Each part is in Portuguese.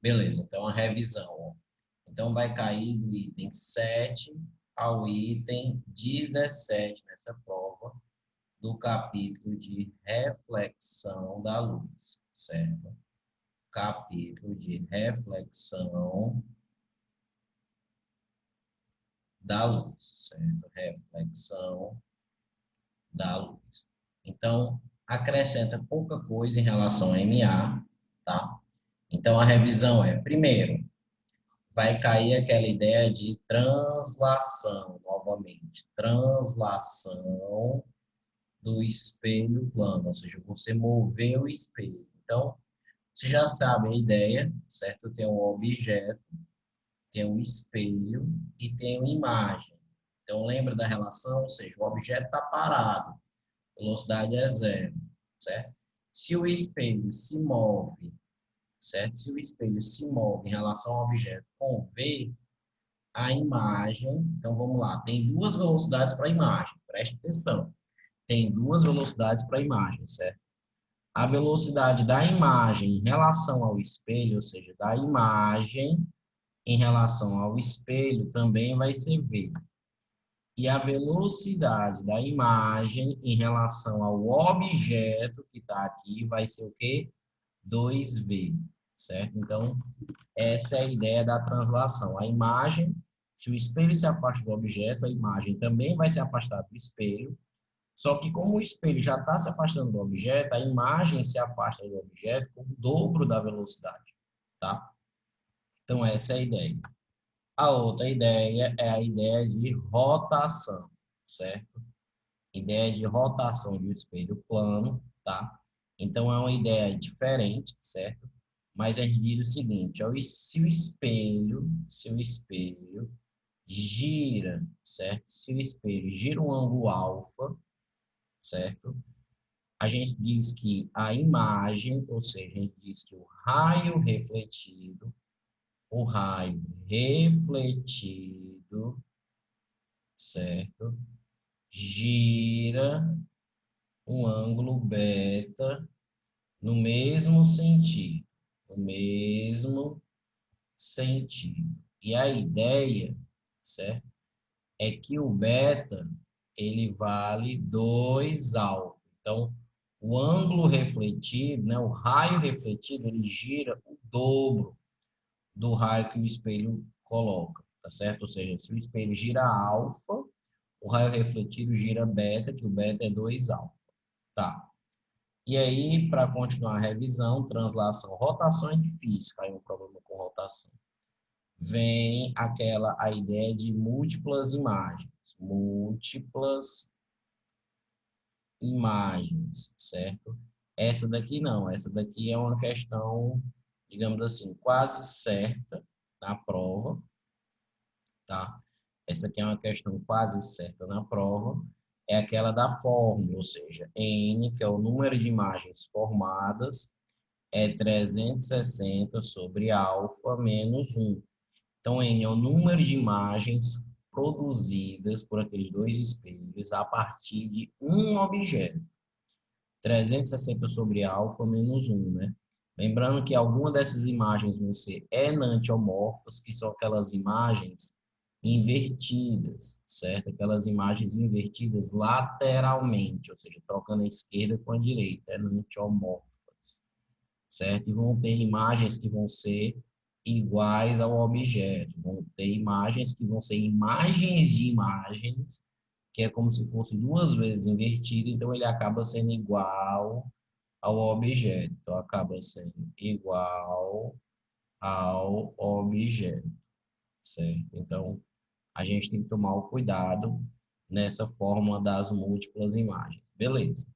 Beleza, então a revisão, ó. Então vai cair do item 7 ao item 17 nessa prova do capítulo de reflexão da luz, certo? Capítulo de reflexão da luz, certo? Reflexão da luz. Então, acrescenta pouca coisa em relação a MA, tá? Então, a revisão é, primeiro, vai cair aquela ideia de translação, novamente. Translação do espelho plano, ou seja, você mover o espelho. Então, você já sabe a ideia, certo? Tem um objeto, tem um espelho e tem uma imagem. Então, lembra da relação? Ou seja, o objeto está parado, velocidade é zero, certo? Se o espelho se move, certo? Se o espelho se move em relação ao objeto com V, a imagem, então vamos lá, tem duas velocidades para a imagem, preste atenção. Tem duas velocidades para a imagem, certo? A velocidade da imagem em relação ao espelho, ou seja, da imagem em relação ao espelho, também vai ser V. E a velocidade da imagem em relação ao objeto que está aqui vai ser o quê? 2V, certo? Então, essa é a ideia da translação. A imagem, se o espelho se afasta do objeto, a imagem também vai se afastar do espelho, só que como o espelho já está se afastando do objeto, a imagem se afasta do objeto com o dobro da velocidade, tá? Então, essa é a ideia. A outra ideia é a ideia de rotação, certo? Ideia de rotação de um espelho plano, tá? Então, é uma ideia diferente, certo? Mas a gente diz o seguinte, ó, se o espelho gira, certo? Se o espelho gira um ângulo alfa, certo? A gente diz que a imagem, ou seja, a gente diz que o raio refletido, certo? Gira um ângulo beta no mesmo sentido, no mesmo sentido. E a ideia, certo? É que o beta, ele vale 2 alfa. Então, o ângulo refletido, né, o raio refletido, ele gira o dobro do raio que o espelho coloca, tá certo? Ou seja, se o espelho gira alfa, o raio refletido gira beta, que o beta é 2 alfa. Tá. E aí, para continuar a revisão, translação, rotação é difícil, caiu um problema com rotação. Vem a ideia de múltiplas imagens. Múltiplas imagens, certo? Essa daqui não, essa daqui é uma questão, digamos assim, quase certa na prova, tá? Essa aqui é uma questão quase certa na prova, é aquela da fórmula, ou seja, N, que é o número de imagens formadas, é 360 sobre alfa menos 1. Então, N é o número de imagens produzidas por aqueles dois espelhos a partir de um objeto. 360 sobre alfa menos 1, né? Lembrando que algumas dessas imagens vão ser enantiomorfas, que são aquelas imagens invertidas, certo? Aquelas imagens invertidas lateralmente, ou seja, trocando a esquerda com a direita, enantiomorfas, certo? E vão ter imagens que vão ser iguais ao objeto, vão ter imagens que vão ser imagens de imagens, que é como se fosse duas vezes invertido, então ele acaba sendo igual ao objeto. Então, acaba sendo igual ao objeto, certo? Então, a gente tem que tomar o cuidado nessa forma das múltiplas imagens. Beleza.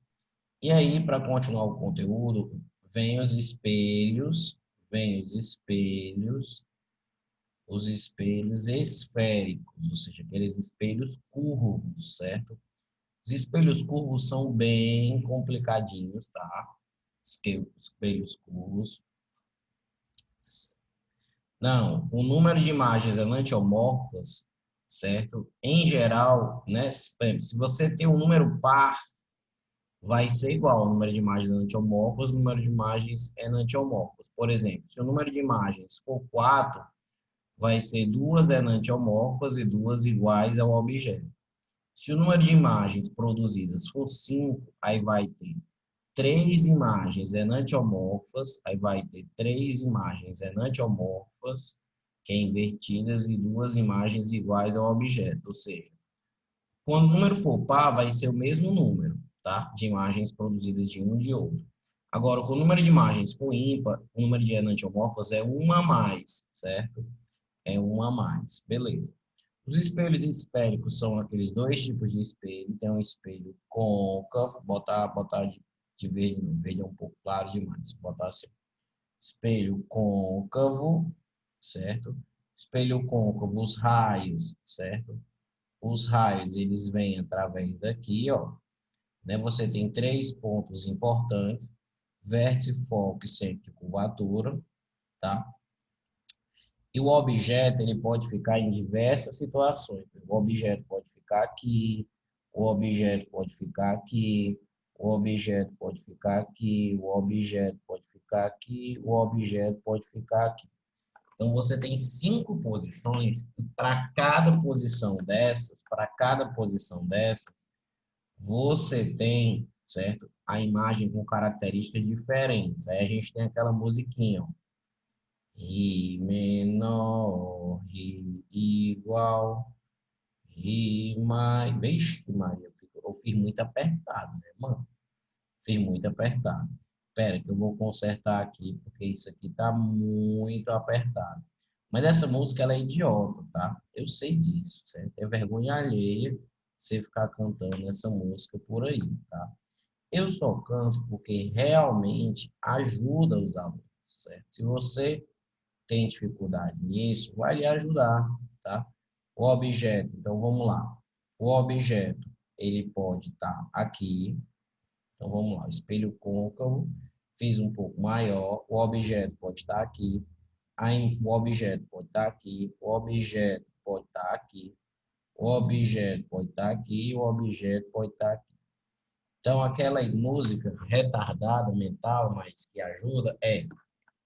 E aí, para continuar o conteúdo, vem os espelhos esféricos, ou seja, aqueles espelhos curvos, certo? Os espelhos curvos são bem complicadinhos, tá? Espelhos curvos. Não, o número de imagens enantiomorfas, certo? Em geral, né? Se você tem um número par, vai ser igual ao número de imagens enantiomorfas, o número de imagens enantiomorfas. Por exemplo, se o número de imagens for 4, vai ser duas enantiomorfas e duas iguais ao objeto. Se o número de imagens produzidas for 5, aí vai ter três imagens enantiomorfas, aí vai ter três imagens enantiomorfas, que é invertidas, e duas imagens iguais ao objeto. Ou seja, quando o número for par, vai ser o mesmo número, tá? De imagens produzidas de um e de outro. Agora, com o número de imagens for ímpar, o número de enantiomorfas é uma a mais, certo? É uma a mais, beleza. Os espelhos esféricos são aqueles dois tipos de espelho. Tem um espelho côncavo, botar de verde, não, verde é um pouco claro demais, botar assim. Espelho côncavo, certo? Espelho côncavo, os raios, certo? Os raios, eles vêm através daqui, ó, né? Você tem três pontos importantes: vértice, foco e centro de curvatura, tá? E o objeto, ele pode ficar em diversas situações. O objeto pode ficar aqui, o objeto pode ficar aqui, o objeto pode ficar aqui, o objeto pode ficar aqui, o objeto pode ficar aqui. Então, você tem 5 posições, e para cada posição dessas, você tem, certo? A imagem com características diferentes. Aí a gente tem aquela musiquinha, ó. Ri menor, Ri igual, Ri mais. Vixe, Maria, eu fiz muito apertado, né, mano? Fiz muito apertado. Espera que eu vou consertar aqui, porque isso aqui tá muito apertado. Mas essa música, ela é idiota, tá? Eu sei disso, certo? É vergonha alheia você ficar cantando essa música por aí, tá? Eu só canto porque realmente ajuda os alunos, certo? Se você tem dificuldade nisso, vai lhe ajudar, tá? O objeto, então vamos lá. O objeto, ele pode estar aqui. Então vamos lá, espelho côncavo, fiz um pouco maior. O objeto pode estar aqui. Aí, o objeto pode estar aqui. O objeto pode estar aqui. O objeto pode estar aqui. O objeto pode estar aqui. Então, aquela música retardada mental, mas que ajuda, é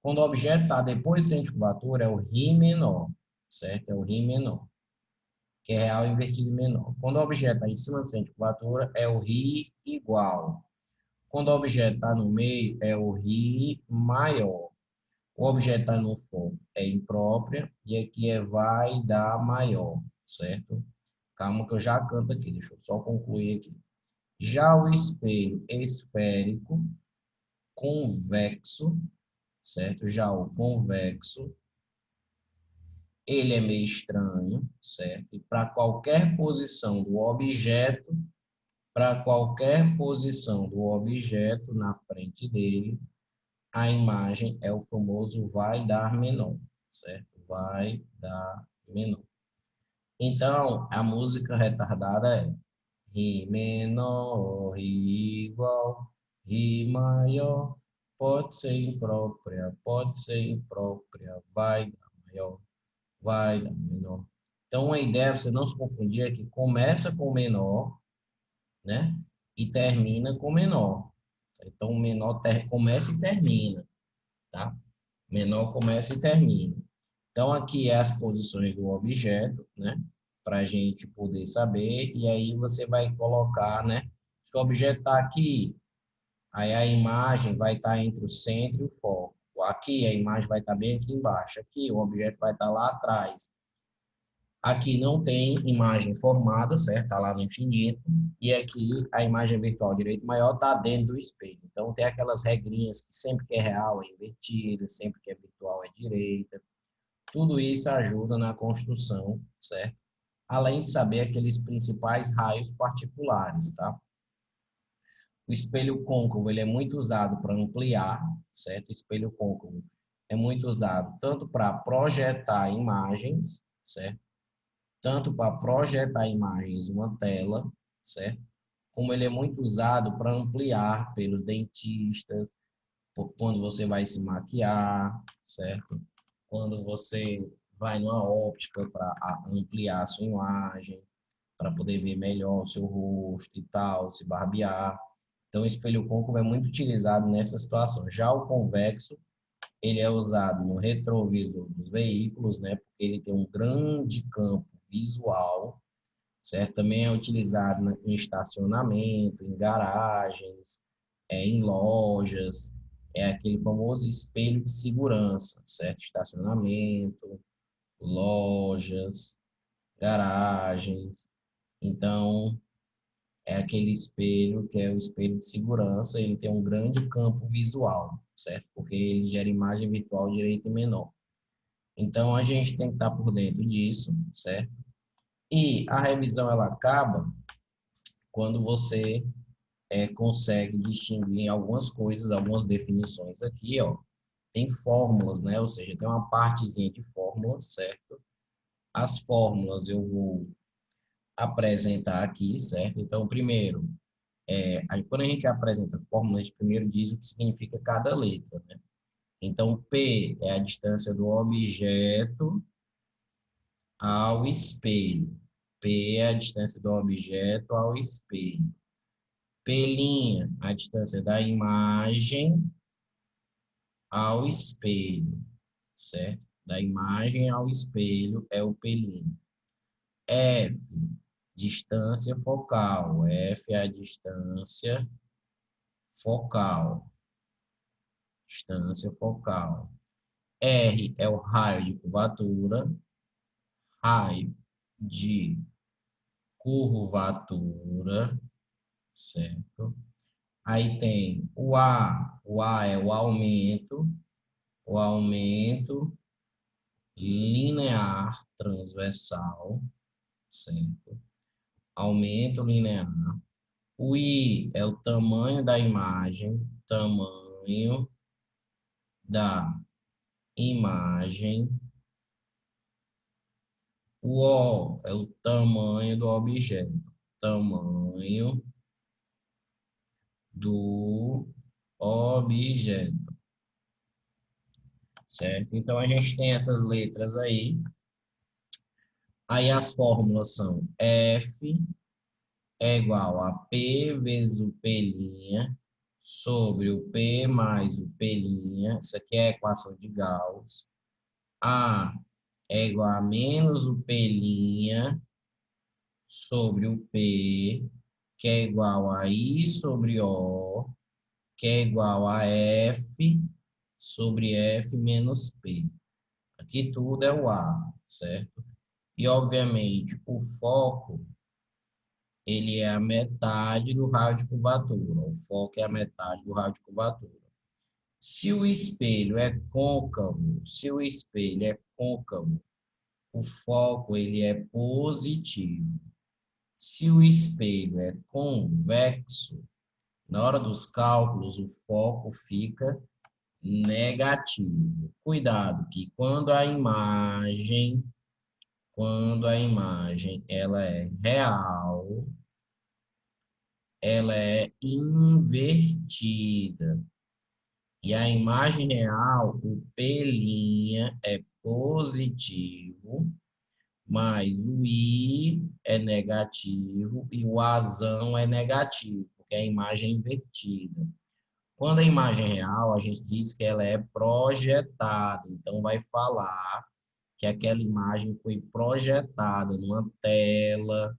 quando o objeto está depois do centro de curvatura, é o Ri menor, certo? É o Ri menor, que é real invertido em menor. Quando o objeto está em cima do centro de curvatura, é o Ri igual. Quando o objeto está no meio, é o Ri maior. O objeto está no foco, é imprópria, e aqui é vai dar maior, certo? Calma que eu já canto aqui, deixa eu só concluir aqui. Já o espelho esférico, convexo, certo? Já o convexo, ele é meio estranho, certo? E para qualquer posição do objeto na frente dele, a imagem é o famoso vai dar menor, certo? Vai dar menor. Então, a música retardada é Ri menor, Ri igual, Ri maior, pode ser imprópria, vai dar maior, vai dar menor. Então, a ideia é você não se confundir é que começa com menor, né? E termina com menor. Então, o menor começa e termina, tá? Menor começa e termina. Então, aqui é as posições do objeto, né? Para a gente poder saber. E aí você vai colocar, né? Se o objeto está aqui, aí a imagem vai estar entre o centro e o foco. Aqui a imagem vai estar bem aqui embaixo. Aqui o objeto vai estar lá atrás. Aqui não tem imagem formada, certo? Está lá no infinito. E aqui a imagem virtual direito maior está dentro do espelho. Então tem aquelas regrinhas que sempre que é real é invertida, sempre que é virtual é direita. Tudo isso ajuda na construção, certo? Além de saber aqueles principais raios particulares, tá? O espelho côncavo, ele é muito usado para ampliar, certo? O espelho côncavo é muito usado tanto para projetar imagens, certo? Tanto para projetar imagens em uma tela, certo? Como ele é muito usado para ampliar pelos dentistas, quando você vai se maquiar, certo? Quando você vai numa óptica para ampliar a sua imagem, para poder ver melhor o seu rosto e tal, se barbear. Então, o espelho côncavo é muito utilizado nessa situação. Já o convexo, ele é usado no retrovisor dos veículos, né? Porque ele tem um grande campo visual, certo? Também é utilizado em estacionamento, em garagens, em lojas. É aquele famoso espelho de segurança, certo? Estacionamento, lojas, garagens. Então, é aquele espelho que é o espelho de segurança, ele tem um grande campo visual, certo? Porque ele gera imagem virtual direita e menor. Então, a gente tem que estar por dentro disso, certo? E a revisão, ela acaba quando você consegue distinguir algumas coisas, algumas definições aqui, ó. Tem fórmulas, né? Ou seja, tem uma partezinha de fórmulas, certo? As fórmulas eu vou apresentar aqui, certo? Então, primeiro, aí quando a gente apresenta fórmulas, a gente primeiro diz o que significa cada letra, né? Então, P é a distância do objeto ao espelho. P é a distância do objeto ao espelho. P', a distância da imagem ao espelho, certo? Da imagem ao espelho é o P'. F, distância focal. F é a distância focal. Distância focal. R é o raio de curvatura. Raio de curvatura, certo? Aí tem o A. O A é o aumento linear transversal, certo? Aumento linear. O I é o tamanho da imagem, tamanho da imagem. O O é o tamanho do objeto, tamanho do objeto, certo? Então, a gente tem essas letras aí. Aí as fórmulas são F é igual a P vezes o P' sobre o P mais o P'. Isso aqui é a equação de Gauss. A é igual a menos o P' sobre o P, que é igual a I sobre O, que é igual a F sobre F menos P. Aqui tudo é o A, certo? E, obviamente, o foco, ele é a metade do raio de curvatura. O foco é a metade do raio de curvatura. Se o espelho é côncavo, o foco, ele é positivo. Se o espelho é convexo, na hora dos cálculos, o foco fica negativo. Cuidado que quando a imagem ela é real, ela é invertida. E a imagem real, o P' é positivo, mas o I é negativo e o Azão é negativo, porque a imagem é invertida. Quando a imagem é real, a gente diz que ela é projetada. Então, vai falar que aquela imagem foi projetada numa tela,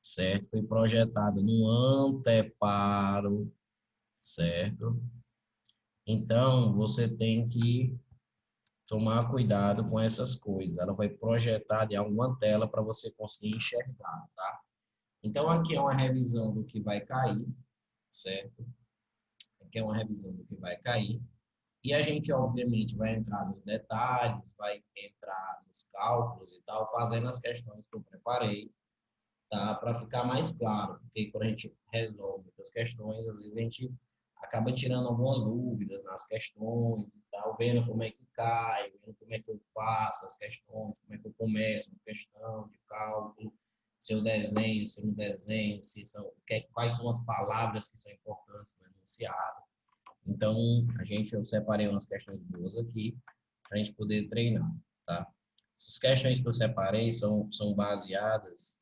certo? Foi projetada num anteparo, certo? Então, você tem que tomar cuidado com essas coisas. Ela foi projetada em alguma tela para você conseguir enxergar, tá? Então, aqui é uma revisão do que vai cair, certo? Aqui é uma revisão do que vai cair. E a gente, obviamente, vai entrar nos detalhes, vai entrar nos cálculos e tal, fazendo as questões que eu preparei, tá? Para ficar mais claro, porque quando a gente resolve as questões, às vezes a gente acaba tirando algumas dúvidas nas questões e tal, vendo como é que cai, vendo como é que eu faço as questões, como é que eu começo uma questão de cálculo, se eu desenho, se eu não desenho, se são, quais são as palavras que são importantes no enunciado. Então, eu separei umas questões boas aqui para a gente poder treinar, tá? Essas questões que eu separei são baseadas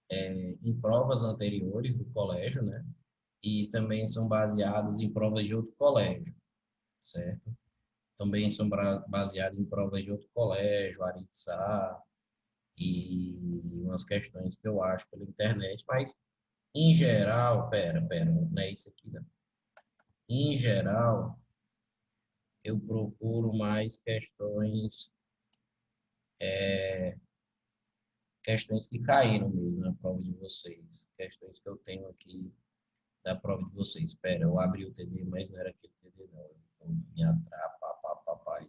em provas anteriores do colégio, né? e também são baseadas em provas de outro colégio, certo? Também são baseadas em provas de outro colégio, Aritsá, e umas questões que eu acho pela internet, mas em geral, pera, não é isso aqui não. Em geral, eu procuro mais questões que caíram mesmo na prova de vocês, questões que eu tenho aqui da prova de vocês. Espera, eu abri o TD, mas não era aquele TD não. Eu me atrapa, papai.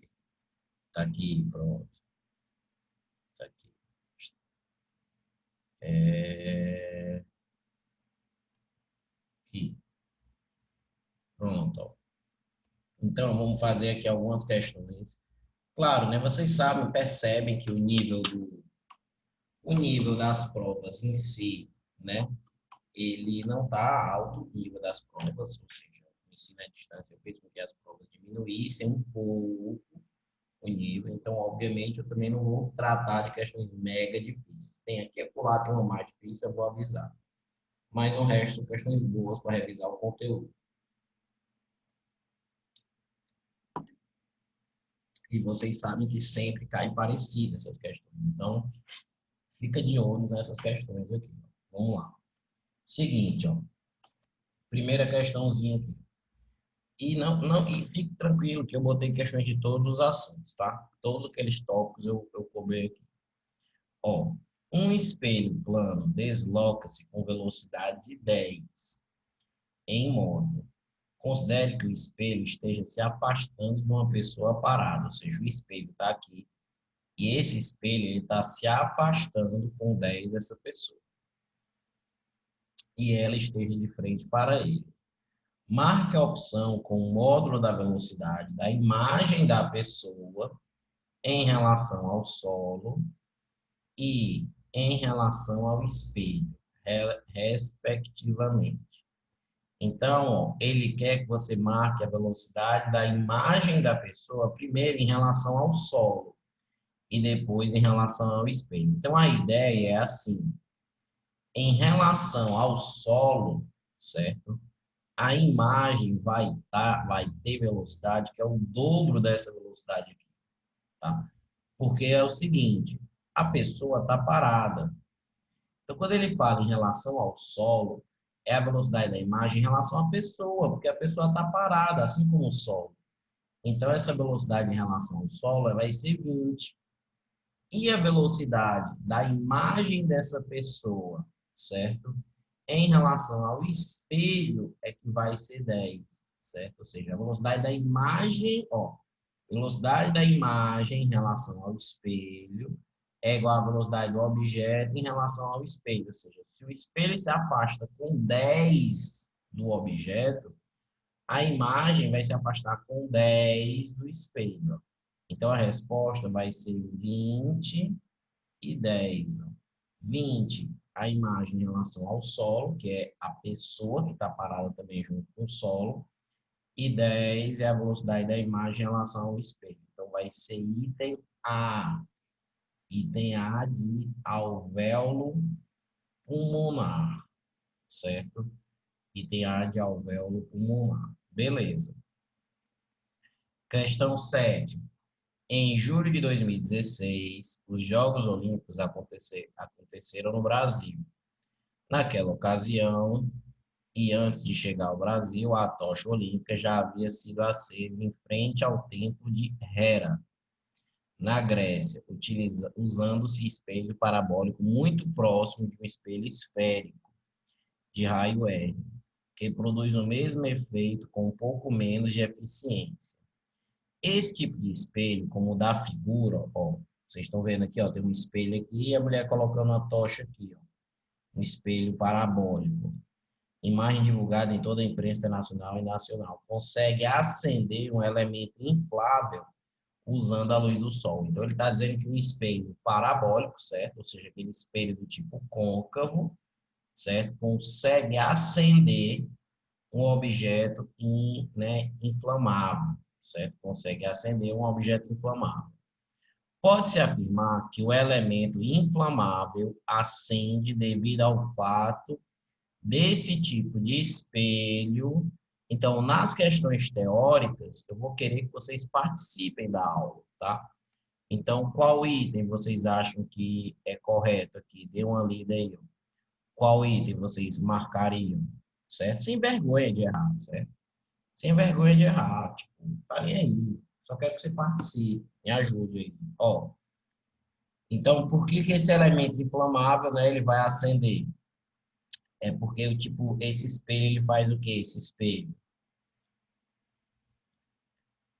Tá aqui, pronto. Tá aqui. É... Aqui. Pronto, ó. Então, vamos fazer aqui algumas questões. Claro, né? Vocês sabem, percebem que o nível das provas em si, né? Ele não está alto o nível das provas, ou seja, o ensino à distância fez com que as provas diminuíssem um pouco o nível, então, obviamente, eu também não vou tratar de questões mega difíceis. Tem aqui e acolá, tem uma mais difícil, eu vou avisar. Mas no resto, questões boas para revisar o conteúdo. E vocês sabem que sempre cai parecido essas questões. Então, fica de olho nessas questões aqui. Vamos lá. Seguinte, ó. Primeira questãozinha aqui. E fique tranquilo que eu botei questões de todos os assuntos, tá? Todos aqueles tópicos eu cobrei aqui. Ó, um espelho plano desloca-se com velocidade de 10 em modo. Considere que o espelho esteja se afastando de uma pessoa parada, ou seja, o espelho está aqui e esse espelho está se afastando com 10 dessa pessoa. E ela esteja de frente para ele. Marque a opção com o módulo da velocidade da imagem da pessoa em relação ao solo e em relação ao espelho, respectivamente. Então, ó, ele quer que você marque a velocidade da imagem da pessoa primeiro em relação ao solo e depois em relação ao espelho. Então, a ideia é assim: em relação ao solo, certo? A imagem vai ter velocidade que é o dobro dessa velocidade aqui, tá? Porque é o seguinte, a pessoa está parada. Então, quando ele fala em relação ao solo, é a velocidade da imagem em relação à pessoa, porque a pessoa está parada, assim como o solo. Então, essa velocidade em relação ao solo vai ser 20. E a velocidade da imagem dessa pessoa, certo? Em relação ao espelho é que vai ser 10, certo? Ou seja, a velocidade da imagem, ó, velocidade da imagem em relação ao espelho é igual à velocidade do objeto em relação ao espelho. Ou seja, se o espelho se afasta com 10 do objeto, a imagem vai se afastar com 10 do espelho. Então, a resposta vai ser 20 e 10. 20, a imagem em relação ao solo, que é a pessoa que está parada também junto com o solo, e 10 é a velocidade da imagem em relação ao espelho. Então, vai ser item A. Item A de alvéolo pulmonar, certo? Item A de alvéolo pulmonar. Beleza. Questão 7. Em julho de 2016, os Jogos Olímpicos aconteceram no Brasil. Naquela ocasião, e antes de chegar ao Brasil, a tocha olímpica já havia sido acesa em frente ao templo de Hera, na Grécia, usando-se espelho parabólico muito próximo de um espelho esférico de raio R, que produz o mesmo efeito com um pouco menos de eficiência. Esse tipo de espelho, como o da figura, ó, vocês estão vendo aqui, ó, tem um espelho aqui e a mulher colocando a tocha aqui, ó, um espelho parabólico. Imagem divulgada em toda a imprensa internacional e nacional. Consegue acender um elemento inflável usando a luz do sol. Então, ele está dizendo que um espelho parabólico, certo? Ou seja, aquele espelho do tipo côncavo, certo? Consegue acender um objeto inflamável, certo? Consegue acender um objeto inflamável. Pode-se afirmar que o elemento inflamável acende devido ao fato desse tipo de espelho. Então, nas questões teóricas, eu vou querer que vocês participem da aula, tá? Então, qual item vocês acham que é correto aqui? Dê uma lida aí. Ó. Qual item vocês marcariam, certo? Sem vergonha de errar, certo? Sem vergonha de errar, tipo, tá nem aí. Só quero que você participe, me ajude aí. Ó, então, por que que esse elemento inflamável, né, ele vai acender? É porque, tipo, esse espelho, ele faz o quê? Esse espelho?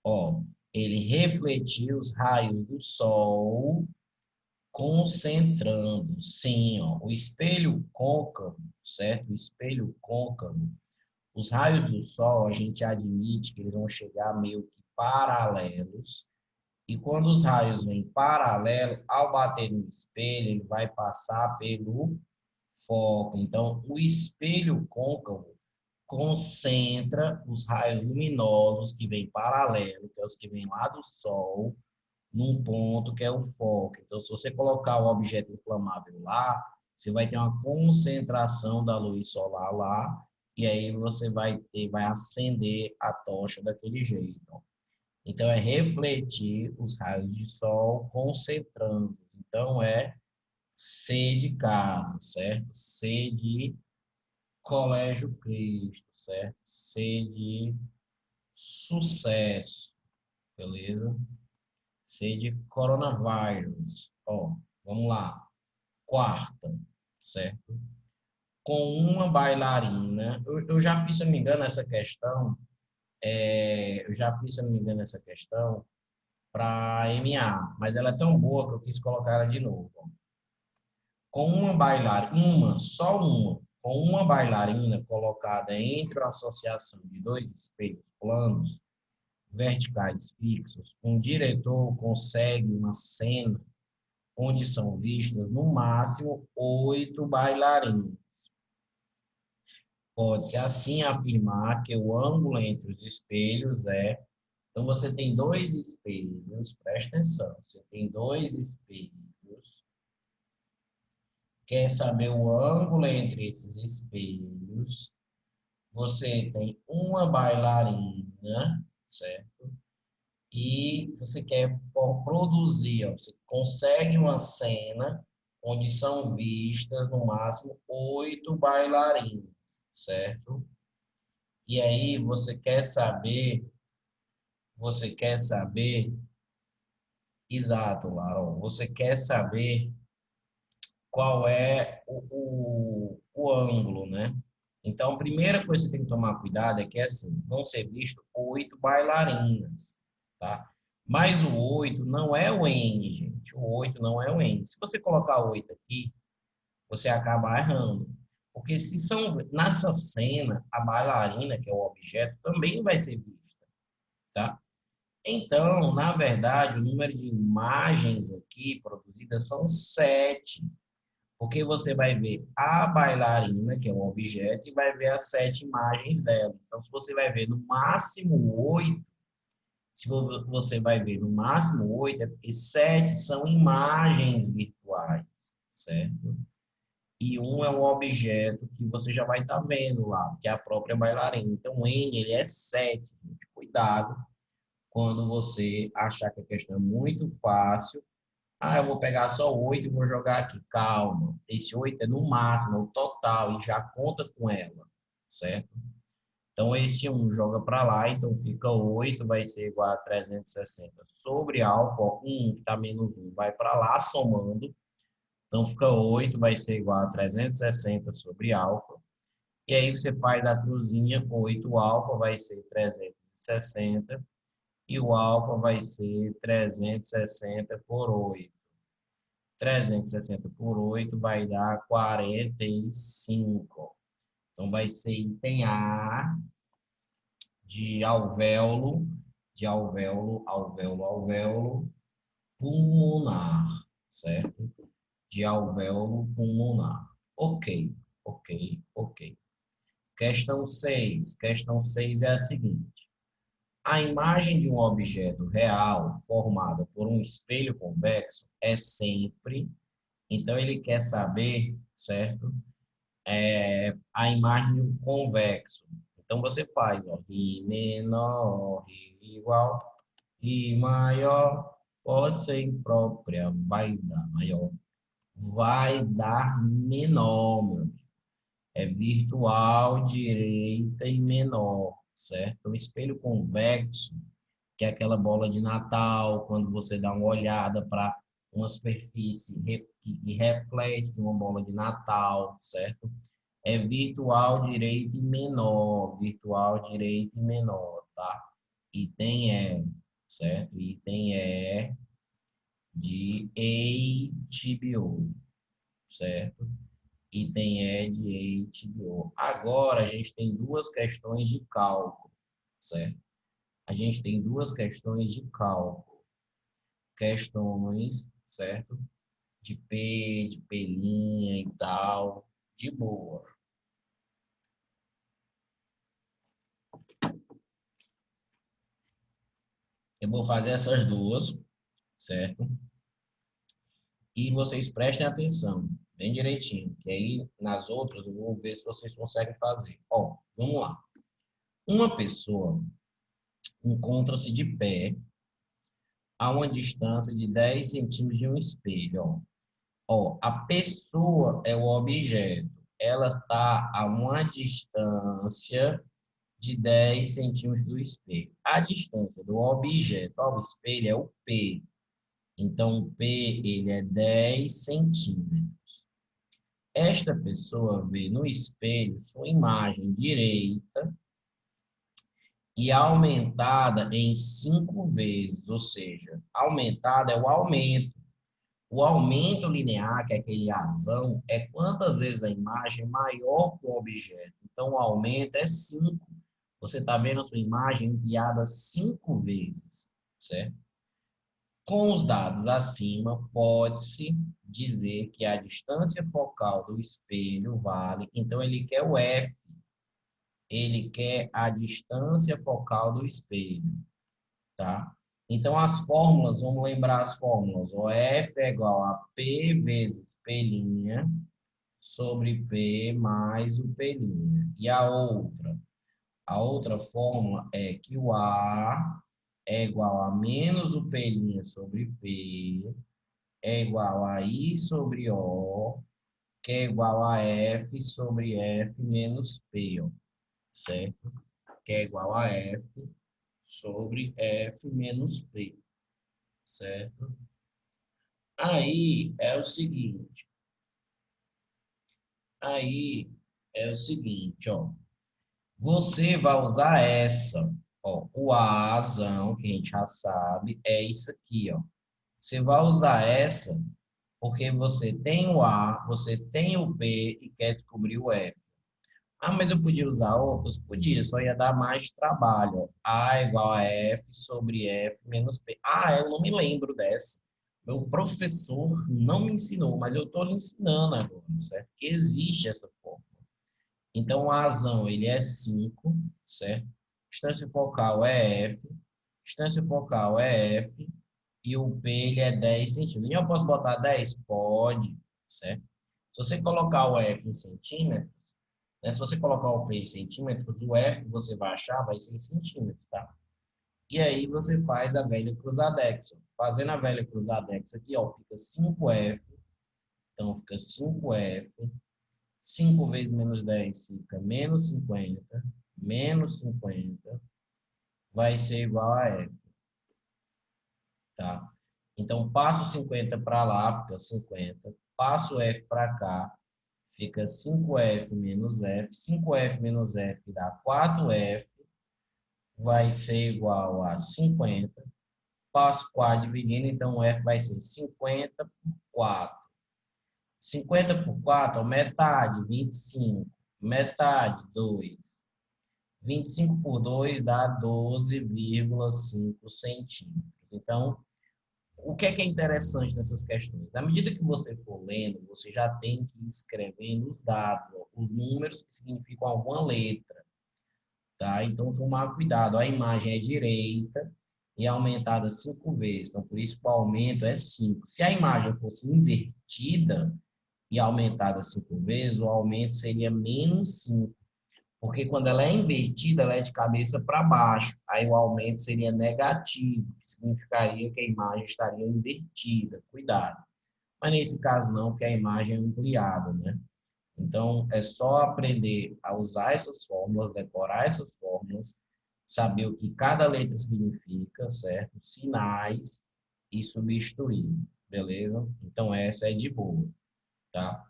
Ó, ele refletiu os raios do sol concentrando. Sim, ó, o espelho côncavo, certo? O espelho côncavo. Os raios do sol, a gente admite que eles vão chegar meio que paralelos. E quando os raios vêm paralelo, ao bater no espelho, ele vai passar pelo foco. Então, o espelho côncavo concentra os raios luminosos que vêm paralelo, que é os que vêm lá do Sol, num ponto que é o foco. Então, se você colocar o objeto inflamável lá, você vai ter uma concentração da luz solar lá, e aí você vai acender a tocha daquele jeito. Então, é refletir os raios de sol concentrando. Então, é C de casa, certo? C de Colégio Cristo, certo? C de sucesso, beleza? C de coronavírus. Ó, vamos lá. Quarta, certo? Com uma bailarina. Eu já fiz, se eu não me engano, essa questão. Eu já fiz, se eu não me engano, essa questão para MA, mas ela é tão boa que eu quis colocar ela de novo. Ó. Com uma bailarina, com uma bailarina colocada entre a associação de dois espelhos planos, verticais fixos, um diretor consegue uma cena onde são vistas no máximo 8 bailarinas. Pode-se assim afirmar que o ângulo entre os espelhos é. Então, você tem dois espelhos, presta atenção, você tem dois espelhos, quer saber o ângulo entre esses espelhos, você tem uma bailarina, certo? E você quer produzir, ó, você consegue uma cena onde são vistas no máximo 8 bailarinas, certo? E aí você quer saber, exato, Laron, você quer saber qual é o ângulo, né? Então, a primeira coisa que você tem que tomar cuidado é que, assim, vão ser vistos 8 bailarinas, tá? Mas o 8 não é o N, gente. O 8 não é o N. Se você colocar 8 aqui, você acaba errando. Porque se são, nessa cena, a bailarina, que é o objeto, também vai ser vista, tá? Então, na verdade, o número de imagens aqui produzidas são 7. Porque você vai ver a bailarina, que é um objeto, e vai ver as 7 imagens dela. Então, se você vai ver no máximo 8, se você vai ver no máximo 8, é porque 7 são imagens virtuais, certo? E um é um objeto que você já vai estar vendo lá, que é a própria bailarina. Então, o N, ele é 7. Gente. Cuidado quando você achar que a questão é muito fácil. Ah, eu vou pegar só 8 e vou jogar aqui. Calma. Esse 8 é no máximo, é o total, e já conta com ela, certo? Então, esse um joga para lá, então fica 8 vai ser igual a 360 sobre alfa, ó, 1 que está menos 1 vai para lá somando, então fica 8 vai ser igual a 360 sobre alfa, e aí você faz a cruzinha, 8 alfa vai ser 360, e o alfa vai ser 360 por 8. 360 por 8 vai dar 45. Então, vai ser item A de alvéolo pulmonar, certo? De alvéolo pulmonar. Ok, ok, ok. Questão 6. Questão 6 é a seguinte. A imagem de um objeto real formada por um espelho convexo é sempre. Então, ele quer saber, certo? a imagem de um convexo. Então, você faz, ó, Ri menor, Ri igual, Ri maior, pode ser imprópria, vai dar maior, vai dar menor, meu amigo. É virtual, direita e menor, certo? O espelho convexo, que é aquela bola de Natal, quando você dá uma olhada para uma superfície e reflete uma bola de Natal, certo? É virtual, direito e menor, virtual, direito e menor, tá? Item E, certo? Item E de HBO, certo? Item E de HBO. Agora, a gente tem duas questões de cálculo, certo? A gente tem duas questões de cálculo. Questões, certo? De P, de P' e tal, de boa. Eu vou fazer essas duas, certo? E vocês prestem atenção, bem direitinho, que aí nas outras eu vou ver se vocês conseguem fazer. Ó, vamos lá. Uma pessoa encontra-se de pé a uma distância de 10 centímetros de um espelho. Ó, a pessoa é o objeto. Ela está a uma distância de 10 centímetros do espelho. A distância do objeto ao espelho é o P. Então, o P ele é 10 centímetros. Esta pessoa vê no espelho sua imagem direita e aumentada em 5 vezes, ou seja, aumentada é o aumento. O aumento linear, que é aquele azão, é quantas vezes a imagem é maior que o objeto. Então, o aumento é 5. Você está vendo a sua imagem ampliada 5 vezes, certo? Com os dados acima, pode-se dizer que a distância focal do espelho vale. Então, ele quer o F. Ele quer a distância focal do espelho, tá? Então, as fórmulas, vamos lembrar as fórmulas. O F é igual a P vezes P' sobre P mais o P'. E a outra fórmula é que o A é igual a menos o P' sobre P, é igual a I sobre O, que é igual a F sobre F menos P, ó, certo? Que é igual a F sobre F menos P, certo? Aí é o seguinte, aí é o seguinte, ó. Você vai usar essa, ó, o Azão, que a gente já sabe, é isso aqui, ó. Você vai usar essa porque você tem o A, você tem o P e quer descobrir o F. Ah, mas eu podia usar outros? Podia, só ia dar mais trabalho. Ó. A igual a F sobre F menos P. Ah, eu não me lembro dessa. Meu professor não me ensinou, mas eu estou lhe ensinando agora, certo? Que existe essa forma. Então, a azão, ele é 5, certo? Distância focal é F, distância focal é F, e o P, ele é 10 centímetros. E eu posso botar 10? Pode, certo? Se você colocar o F em centímetros, né? Se você colocar o P em centímetros, o F que você vai achar vai ser em centímetros, tá? E aí você faz a velha cruzadexa. Fazendo a velha cruzadexa aqui, ó, fica 5F, então fica 5F, 5 vezes menos 10 fica menos 50, menos 50 vai ser igual a F, tá? Então, passo 50 para lá, fica 50. Passo F para cá, fica 5F menos F. 5F menos F dá 4F, vai ser igual a 50. Passo 4 dividindo, então o F vai ser 50 por 4. 50 por 4, metade, 25. Metade, 2. 25 por 2 dá 12,5 centímetros. Então, o que é interessante nessas questões? À medida que você for lendo, você já tem que ir escrevendo os dados, os números que significam alguma letra, tá? Então, tomar cuidado. A imagem é direita e é aumentada 5 vezes. Então, por isso que o aumento é 5. Se a imagem fosse invertida, e aumentada 5 vezes, o aumento seria menos 5. Porque quando ela é invertida, ela é de cabeça para baixo. Aí o aumento seria negativo, que significaria que a imagem estaria invertida. Cuidado. Mas nesse caso não, porque a imagem é ampliada, né? Então, é só aprender a usar essas fórmulas, decorar essas fórmulas, saber o que cada letra significa, certo? Sinais e substituir, beleza? Então, essa é de boa, tá?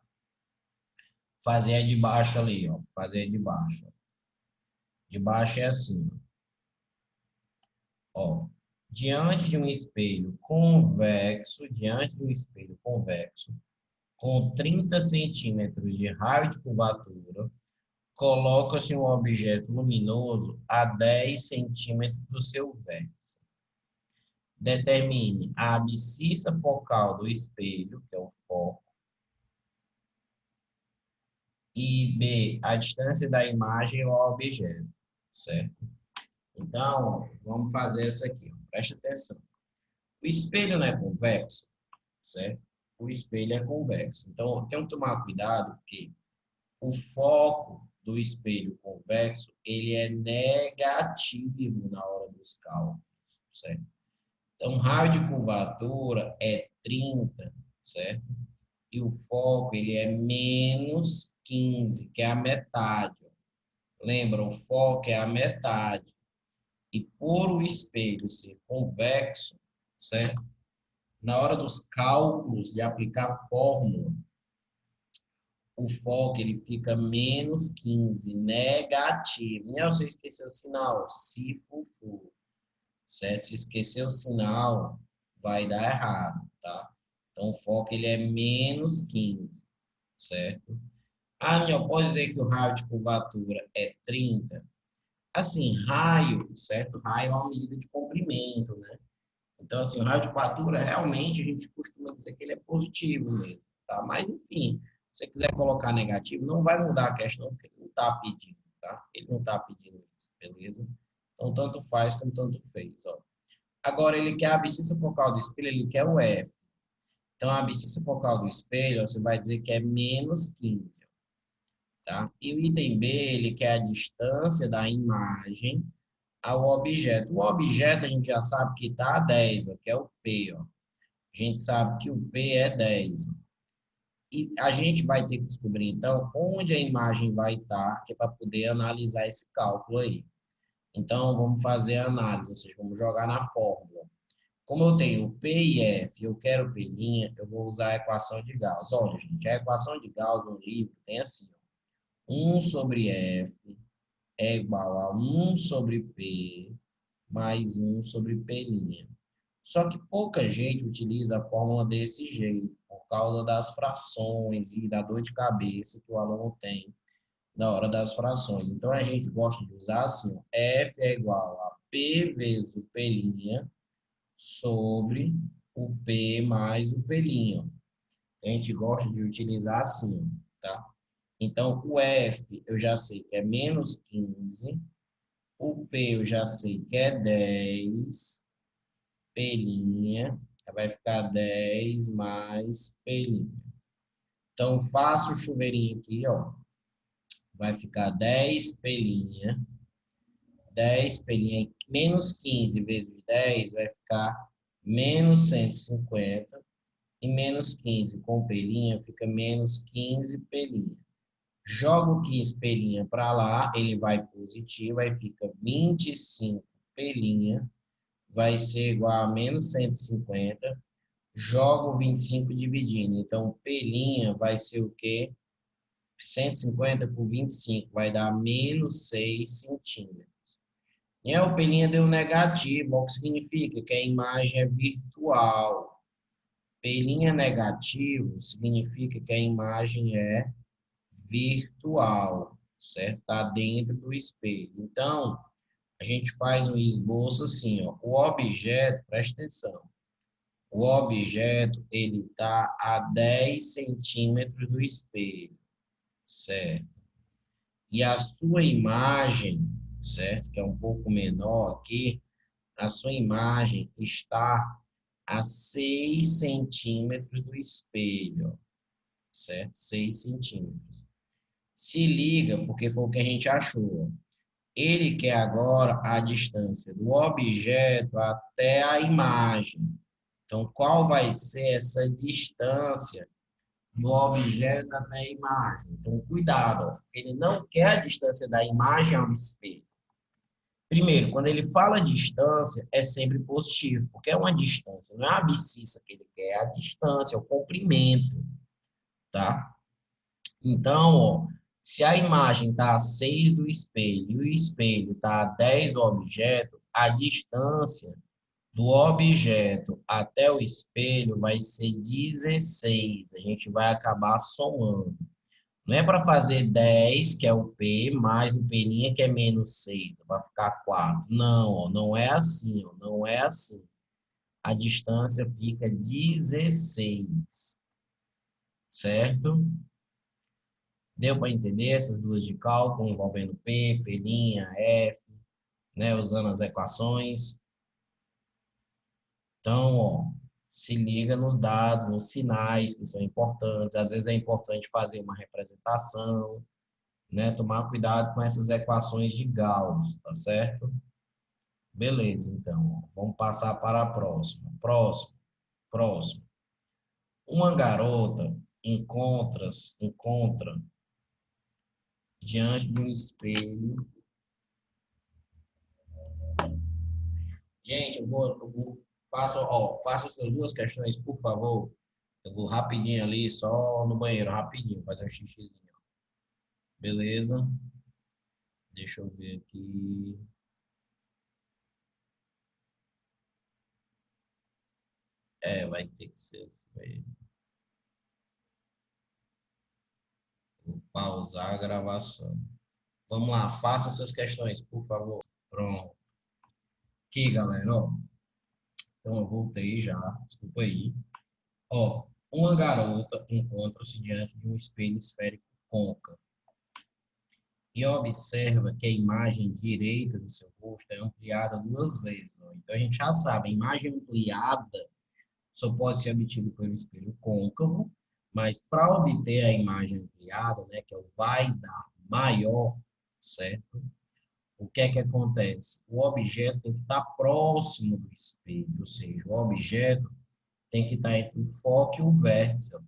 Fazer a de baixo ali, ó. Fazer a de baixo. De baixo é assim, ó. Diante de um espelho convexo, com 30 centímetros de raio de curvatura, coloca-se um objeto luminoso a 10 centímetros do seu vértice. Determine a abscissa focal do espelho, que é o foco, e B, a distância da imagem ao objeto, certo? Então, vamos fazer essa aqui, ó. Preste atenção. O espelho não é convexo, certo? O espelho é convexo. Então, tem que tomar cuidado, porque o foco do espelho convexo, ele é negativo na hora dos cálculos, certo? Então, raio de curvatura é 30, certo? E o foco, ele é menos 15, que é a metade. Lembra, o foco é a metade. E por o espelho ser convexo, certo? Na hora dos cálculos de aplicar a fórmula, o foco ele fica menos 15, negativo. Não, você esqueceu o sinal, se for, certo? Se esquecer o sinal, vai dar errado, tá? Então, o foco ele é menos 15, certo? Ah, não, pode dizer que o raio de curvatura é 30. Assim, raio, certo? Raio é uma medida de comprimento, né? Então, assim, o raio de curvatura, realmente, a gente costuma dizer que ele é positivo mesmo, tá? Mas, enfim, se você quiser colocar negativo, não vai mudar a questão, porque ele não está pedindo, tá? Ele não está pedindo isso, beleza? Então, tanto faz como tanto fez, ó. Agora, ele quer a abscissa focal do espelho, ele quer o F. Então, a abscissa focal do espelho, você vai dizer que é menos 15, tá? E o item B, ele quer a distância da imagem ao objeto. O objeto, a gente já sabe que está a 10, ó, que é o P, ó. A gente sabe que o P é 10. E a gente vai ter que descobrir, então, onde a imagem vai estar, que é para poder analisar esse cálculo aí. Então, vamos fazer a análise, ou seja, vamos jogar na fórmula. Como eu tenho P e F, eu quero P', eu vou usar a equação de Gauss. Olha, gente, a equação de Gauss no livro tem assim, ó, 1 sobre F é igual a 1 sobre P mais 1 sobre P'. Só que pouca gente utiliza a fórmula desse jeito, por causa das frações e da dor de cabeça que o aluno tem na hora das frações. Então, a gente gosta de usar assim, ó, F é igual a P vezes o P' sobre o P mais o P'. A gente gosta de utilizar assim, tá? Então, o F eu já sei que é menos 15, o P eu já sei que é 10, P', vai ficar 10 mais P'. Então, faço o chuveirinho aqui, ó. Vai ficar 10 P', 10 P', menos 15 vezes 10 vai ficar menos 150. E menos 15 com P' fica menos 15 P'. Jogo 15 P' para lá, ele vai positivo, aí fica 25 P', vai ser igual a menos 150. Jogo 25 dividindo. Então, P' vai ser o quê? 150 por 25 vai dar menos 6 centímetros. E a P' deu negativo, o que significa que a imagem é virtual. P' negativo significa que a imagem é virtual, certo? Está dentro do espelho. Então, a gente faz um esboço assim, ó. O objeto, presta atenção, o objeto, ele está a 10 centímetros do espelho, certo? E a sua imagem, certo? Que é um pouco menor aqui, a sua imagem está a 6 centímetros do espelho, certo? 6 centímetros. Se liga, porque foi o que a gente achou. Ele quer agora a distância do objeto até a imagem. Então, qual vai ser essa distância do objeto até a imagem? Então, cuidado, ó. Ele não quer a distância da imagem ao espelho. Primeiro, quando ele fala distância, é sempre positivo, porque é uma distância, não é a abscissa que ele quer, é a distância, é o comprimento, tá? Então, ó, se a imagem está a 6 do espelho e o espelho está a 10 do objeto, a distância do objeto até o espelho vai ser 16. A gente vai acabar somando. Não é para fazer 10, que é o P, mais o P', que é menos 6, vai ficar 4. Não, ó, não é assim, ó, não é assim. A distância fica 16, certo? Deu para entender essas duas de cálculo envolvendo P, P', F, né, usando as equações? Então, ó, se liga nos dados, nos sinais que são importantes. Às vezes é importante fazer uma representação, né? Tomar cuidado com essas equações de Gauss, tá certo? Beleza, então, ó, vamos passar para a próxima. Próximo. Uma garota encontra diante de um espelho. Gente, faça essas duas questões, por favor. Eu vou rapidinho ali, só no banheiro, rapidinho, fazer um xixizinho. Beleza? Deixa eu ver aqui. É, vai ter que ser assim mesmo. Vou pausar a gravação. Vamos lá, faça essas questões, por favor. Pronto. Aqui, galera, ó. Então eu voltei já, desculpa aí. Ó, uma garota encontra-se diante de um espelho esférico côncavo e observa que a imagem direita do seu rosto é ampliada 2 vezes. Ó. Então a gente já sabe, a imagem ampliada só pode ser obtido pelo espelho côncavo, mas para obter a imagem ampliada, né, que é o vai dar maior, certo? O que é que acontece? O objeto tem que estar próximo do espelho, ou seja, o objeto tem que estar entre o foco e o vértice, ó,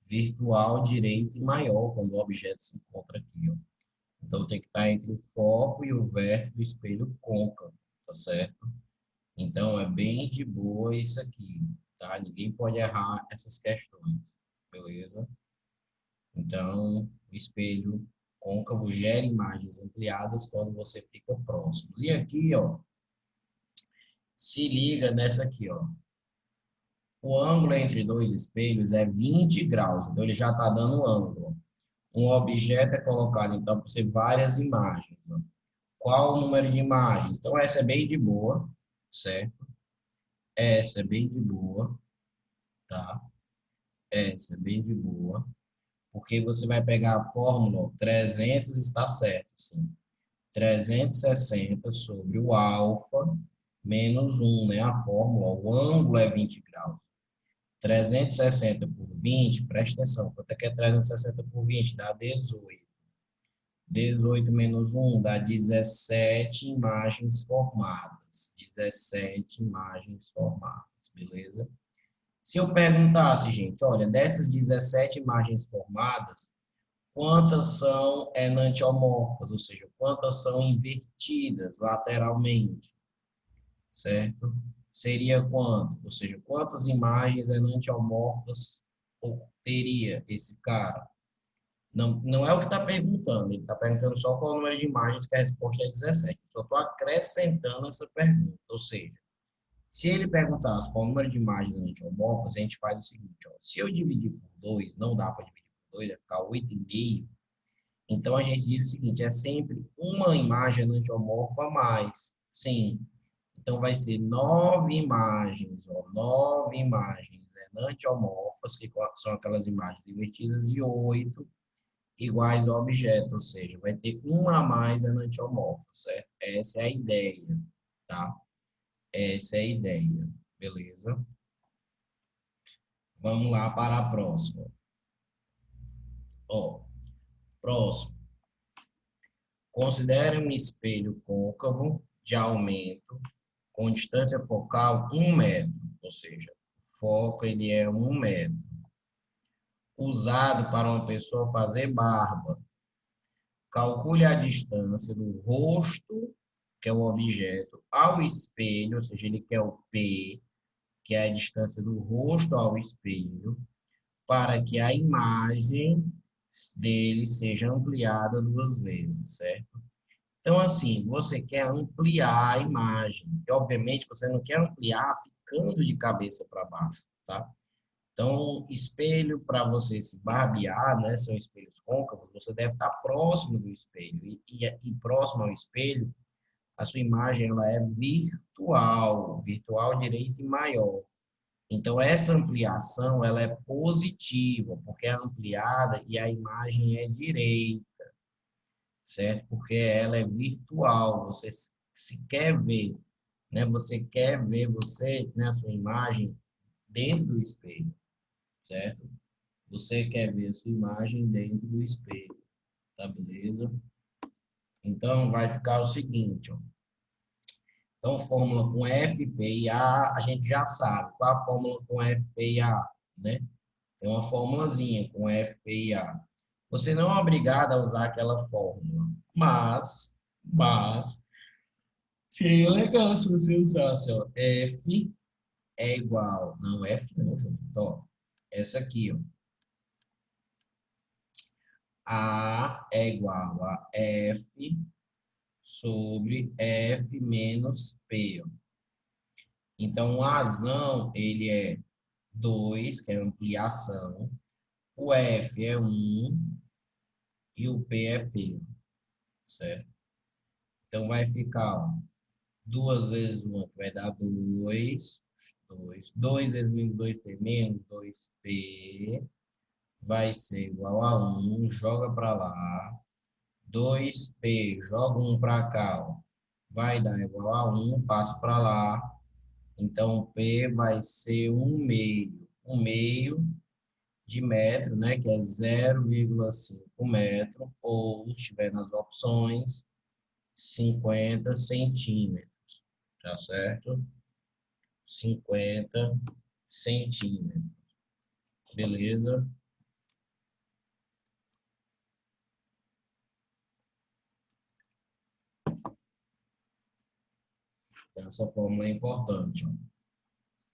virtual, direito e maior, quando o objeto se encontra aqui. Ó. Então, tem que estar entre o foco e o vértice do espelho côncavo, tá certo? Então, é bem de boa isso aqui, tá? Ninguém pode errar essas questões, beleza? Então, o espelho côncavo gera imagens ampliadas quando você fica próximo. E aqui, ó, se liga nessa aqui, ó. O ângulo entre dois espelhos é 20 graus, então ele já está dando ângulo. Um objeto é colocado, então, para ser várias imagens. Ó. Qual o número de imagens? Então, essa é bem de boa, certo? Essa é bem de boa, tá? Essa é bem de boa. Porque você vai pegar a fórmula, ó, 300 está certo, sim. 360 sobre o alfa menos 1, né? A fórmula, o ângulo é 20 graus. 360 por 20, presta atenção, quanto é que é 360 por 20? Dá 18. 18 menos 1 dá 17 imagens formadas. 17 imagens formadas, beleza? Se eu perguntasse, gente, olha, dessas 17 imagens formadas, quantas são enantiomorfas, ou seja, quantas são invertidas lateralmente, certo? Seria quanto? Ou seja, quantas imagens enantiomorfas teria esse cara? Não, não é o que está perguntando, ele está perguntando só qual é o número de imagens, que a resposta é 17. Eu só estou acrescentando essa pergunta, ou seja, se ele perguntasse qual o número de imagens enantiomorfas, a gente faz o seguinte, ó, se eu dividir por 2, não dá para dividir por 2, vai ficar 8,5. Então, a gente diz o seguinte, é sempre uma imagem enantiomorfa a mais. Sim. Então, vai ser 9 imagens, ó, 9 imagens enantiomorfas, que são aquelas imagens invertidas, e 8 iguais ao objeto, ou seja, vai ter uma a mais enantiomorfa, certo? Essa é a ideia, tá? Essa é a ideia, beleza? Vamos lá para a próxima. Ó, próximo. Considere um espelho côncavo de aumento com distância focal 1 metro, ou seja, o foco ele é 1 metro, usado para uma pessoa fazer barba. Calcule a distância do rosto, que é o objeto, ao espelho, ou seja, ele quer o P, que é a distância do rosto ao espelho, para que a imagem dele seja ampliada 2 vezes, certo? Então, assim, você quer ampliar a imagem. E, obviamente, você não quer ampliar ficando de cabeça para baixo, tá? Então, espelho para você se barbear, né? São espelhos côncavos, você deve estar próximo do espelho. E próximo ao espelho, a sua imagem ela é virtual, virtual direita e maior. Então, essa ampliação ela é positiva, porque é ampliada e a imagem é direita, certo? Porque ela é virtual, você se quer ver, né? Você quer ver você, né, a sua imagem dentro do espelho, certo? Você quer ver a sua imagem dentro do espelho, tá beleza? Então, vai ficar o seguinte, ó. Então, fórmula com F, P e A, a gente já sabe. Qual a fórmula com F, P e A, né? Tem uma formulazinha com F, P e A. Você não é obrigado a usar aquela fórmula, mas seria legal se você usasse, ó, F é igual, não, F não, junto, ó, essa aqui, ó, A é igual a F sobre F menos P, ó. Então, o Azão, ele é 2, que é ampliação, o F é 1 e o P é P, certo? Então, vai ficar, ó, 2 vezes 1 vai dar 2, 2 vezes menos 2P menos 2P, vai ser igual a 1, joga para lá, 2P, joga 1 para cá, ó, vai dar igual a 1, passa para lá, então P vai ser 1 meio de metro, né, que é 0,5 metro, ou, se estiver nas opções, 50 centímetros, tá certo? 50 centímetros, beleza? Então, essa fórmula é importante, ó.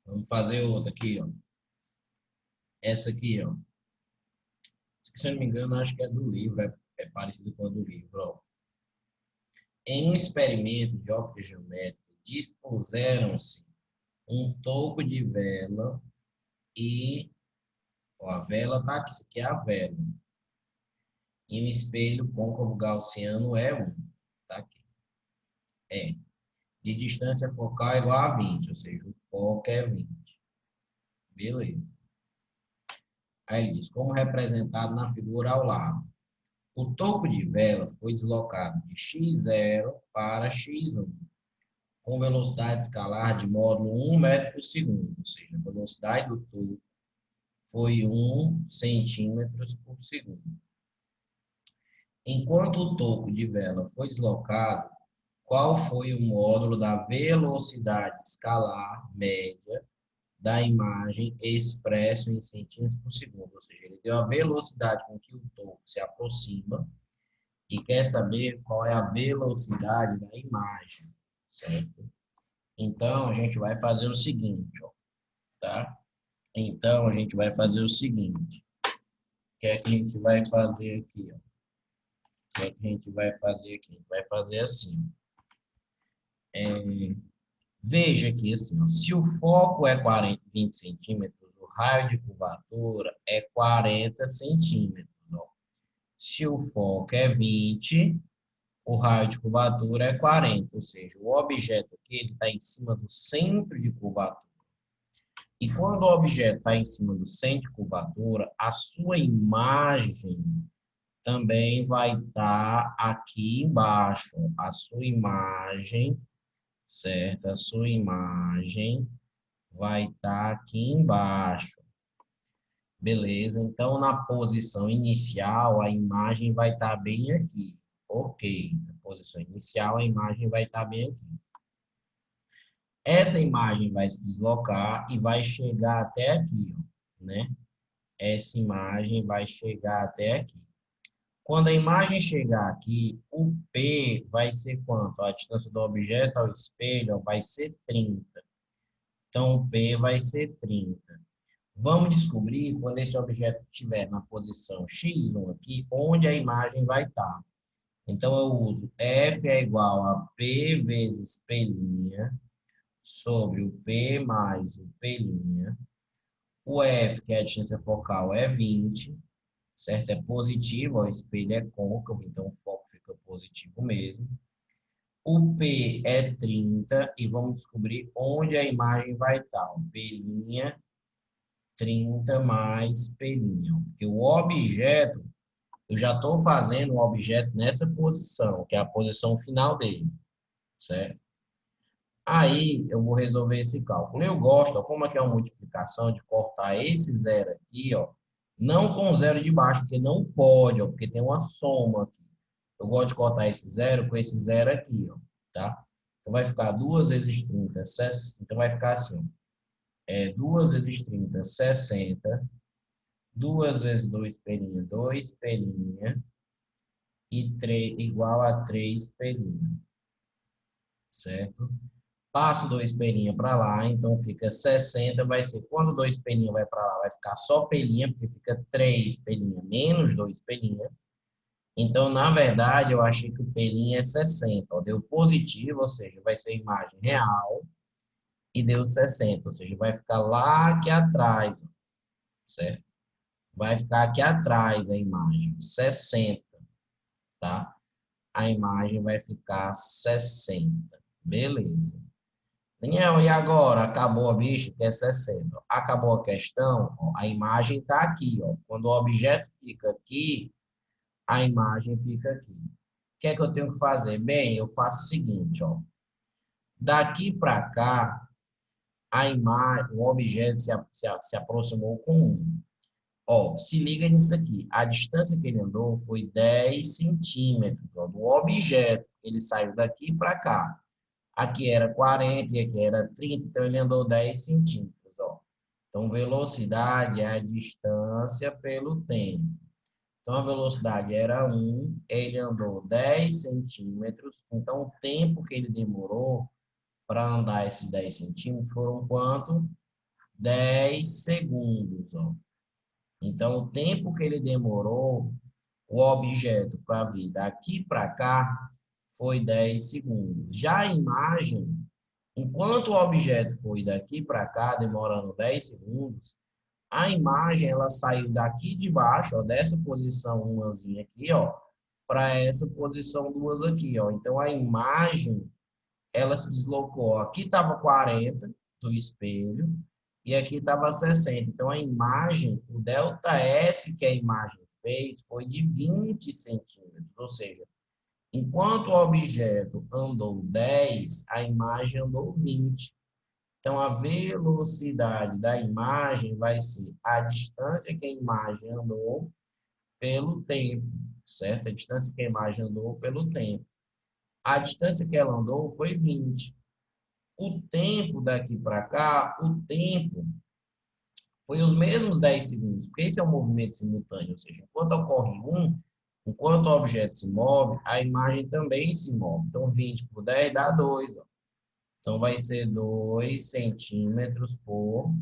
Vamos fazer outra aqui, ó. Essa aqui, ó. Se eu não me engano, acho que é do livro, é parecido com a do livro, ó. Em um experimento de óptica geométrica, dispuseram-se um toco de vela e ó, a vela tá aqui, isso aqui é a vela. E um espelho côncavo gaussiano é 1, tá aqui. É. De distância focal é igual a 20, ou seja, o foco é 20. Beleza. Aí ele diz, como representado na figura ao lado. O toco de vela foi deslocado de x0 para x1, com velocidade escalar de módulo 1 metro por segundo, ou seja, a velocidade do toco foi 1 centímetros por segundo. Enquanto o toco de vela foi deslocado, qual foi o módulo da velocidade escalar média da imagem expresso em centímetros por segundo? Ou seja, ele deu a velocidade com que o toco se aproxima e quer saber qual é a velocidade da imagem, certo? Então, a gente vai fazer o seguinte, ó, tá? Então, a gente vai fazer o seguinte. O que é que a gente vai fazer aqui, ó? O que é que a gente vai fazer aqui? A gente vai fazer assim. Veja que assim, ó, se o foco é 20 centímetros, o raio de curvatura é 40 centímetros. Ó. Se o foco é 20, o raio de curvatura é 40, ou seja, o objeto aqui está em cima do centro de curvatura. E quando o objeto está em cima do centro de curvatura, a sua imagem também vai estar aqui embaixo. A sua imagem, certo? A sua imagem vai estar aqui embaixo. Beleza, então na posição inicial a imagem vai estar bem aqui. Ok, na posição inicial a imagem vai estar bem aqui. Essa imagem vai se deslocar e vai chegar até aqui, ó, né? Essa imagem vai chegar até aqui. Quando a imagem chegar aqui, o P vai ser quanto? A distância do objeto ao espelho ó, vai ser 30. Então, o P vai ser 30. Vamos descobrir quando esse objeto estiver na posição x1 aqui, onde a imagem vai estar. Então, eu uso F é igual a P vezes P' sobre o P mais o P'. O F, que é a distância focal, é 20, certo? É positivo, ó, o espelho é côncavo, então o foco fica positivo mesmo. O P é 30 e vamos descobrir onde a imagem vai estar. O P' 30 mais P'. Porque o objeto, eu já estou fazendo o objeto nessa posição, que é a posição final dele, certo? Aí eu vou resolver esse cálculo. Eu gosto, ó, como aqui é uma multiplicação, de cortar esse zero aqui, ó, não com o zero de baixo, porque não pode, ó, porque tem uma soma aqui. Eu gosto de cortar esse zero com esse zero aqui, ó, tá? Então vai ficar 2 vezes 30, então vai ficar assim, ó, 2 vezes 30, 60, 2 vezes 2 pelinha, 2 pelinha, e 3, igual a 3 pelinha, certo? Passo 2 pelinha para lá, então fica 60, vai ser, quando 2 pelinha vai para lá, vai ficar só pelinha, porque fica 3 pelinha menos 2 pelinha. Então, na verdade, eu achei que o pelinha é 60, ó, deu positivo, ou seja, vai ser imagem real, e deu 60, ou seja, vai ficar lá aqui atrás, ó, certo? Vai ficar aqui atrás a imagem, 60, tá? A imagem vai ficar 60, beleza. Daniel, e agora? Acabou a bicha, que é 60. Acabou a questão, ó, a imagem está aqui. Ó. Quando o objeto fica aqui, a imagem fica aqui. O que é que eu tenho que fazer? Bem, eu faço o seguinte, ó. Daqui para cá, a imagem, o objeto se aproximou com 1. Ó, se liga nisso aqui. A distância que ele andou foi 10 centímetros, ó, do objeto. Ele saiu daqui para cá. Aqui era 40 e aqui era 30, então ele andou 10 centímetros, ó. Então, velocidade é a distância pelo tempo. Então, a velocidade era 1, ele andou 10 centímetros, então o tempo que ele demorou para andar esses 10 centímetros foram quanto? 10 segundos, ó. Então, o tempo que ele demorou, o objeto para vir daqui para cá, foi 10 segundos. Já a imagem, enquanto o objeto foi daqui para cá, demorando 10 segundos, a imagem ela saiu daqui de baixo, ó, dessa posição 1 aqui, ó, para essa posição 2 aqui, ó. Então a imagem ela se deslocou. Aqui estava 40 do espelho e aqui estava 60. Então a imagem, o delta S que a imagem fez foi de 20 centímetros, ou seja, enquanto o objeto andou 10, a imagem andou 20. Então, a velocidade da imagem vai ser a distância que a imagem andou pelo tempo, certo? A distância que a imagem andou pelo tempo. A distância que ela andou foi 20. O tempo daqui para cá, o tempo foi os mesmos 10 segundos, porque esse é um movimento simultâneo, ou seja, enquanto ocorre um, enquanto o objeto se move, a imagem também se move. Então, 20 por 10 dá 2, ó. Então, vai ser 2 centímetros por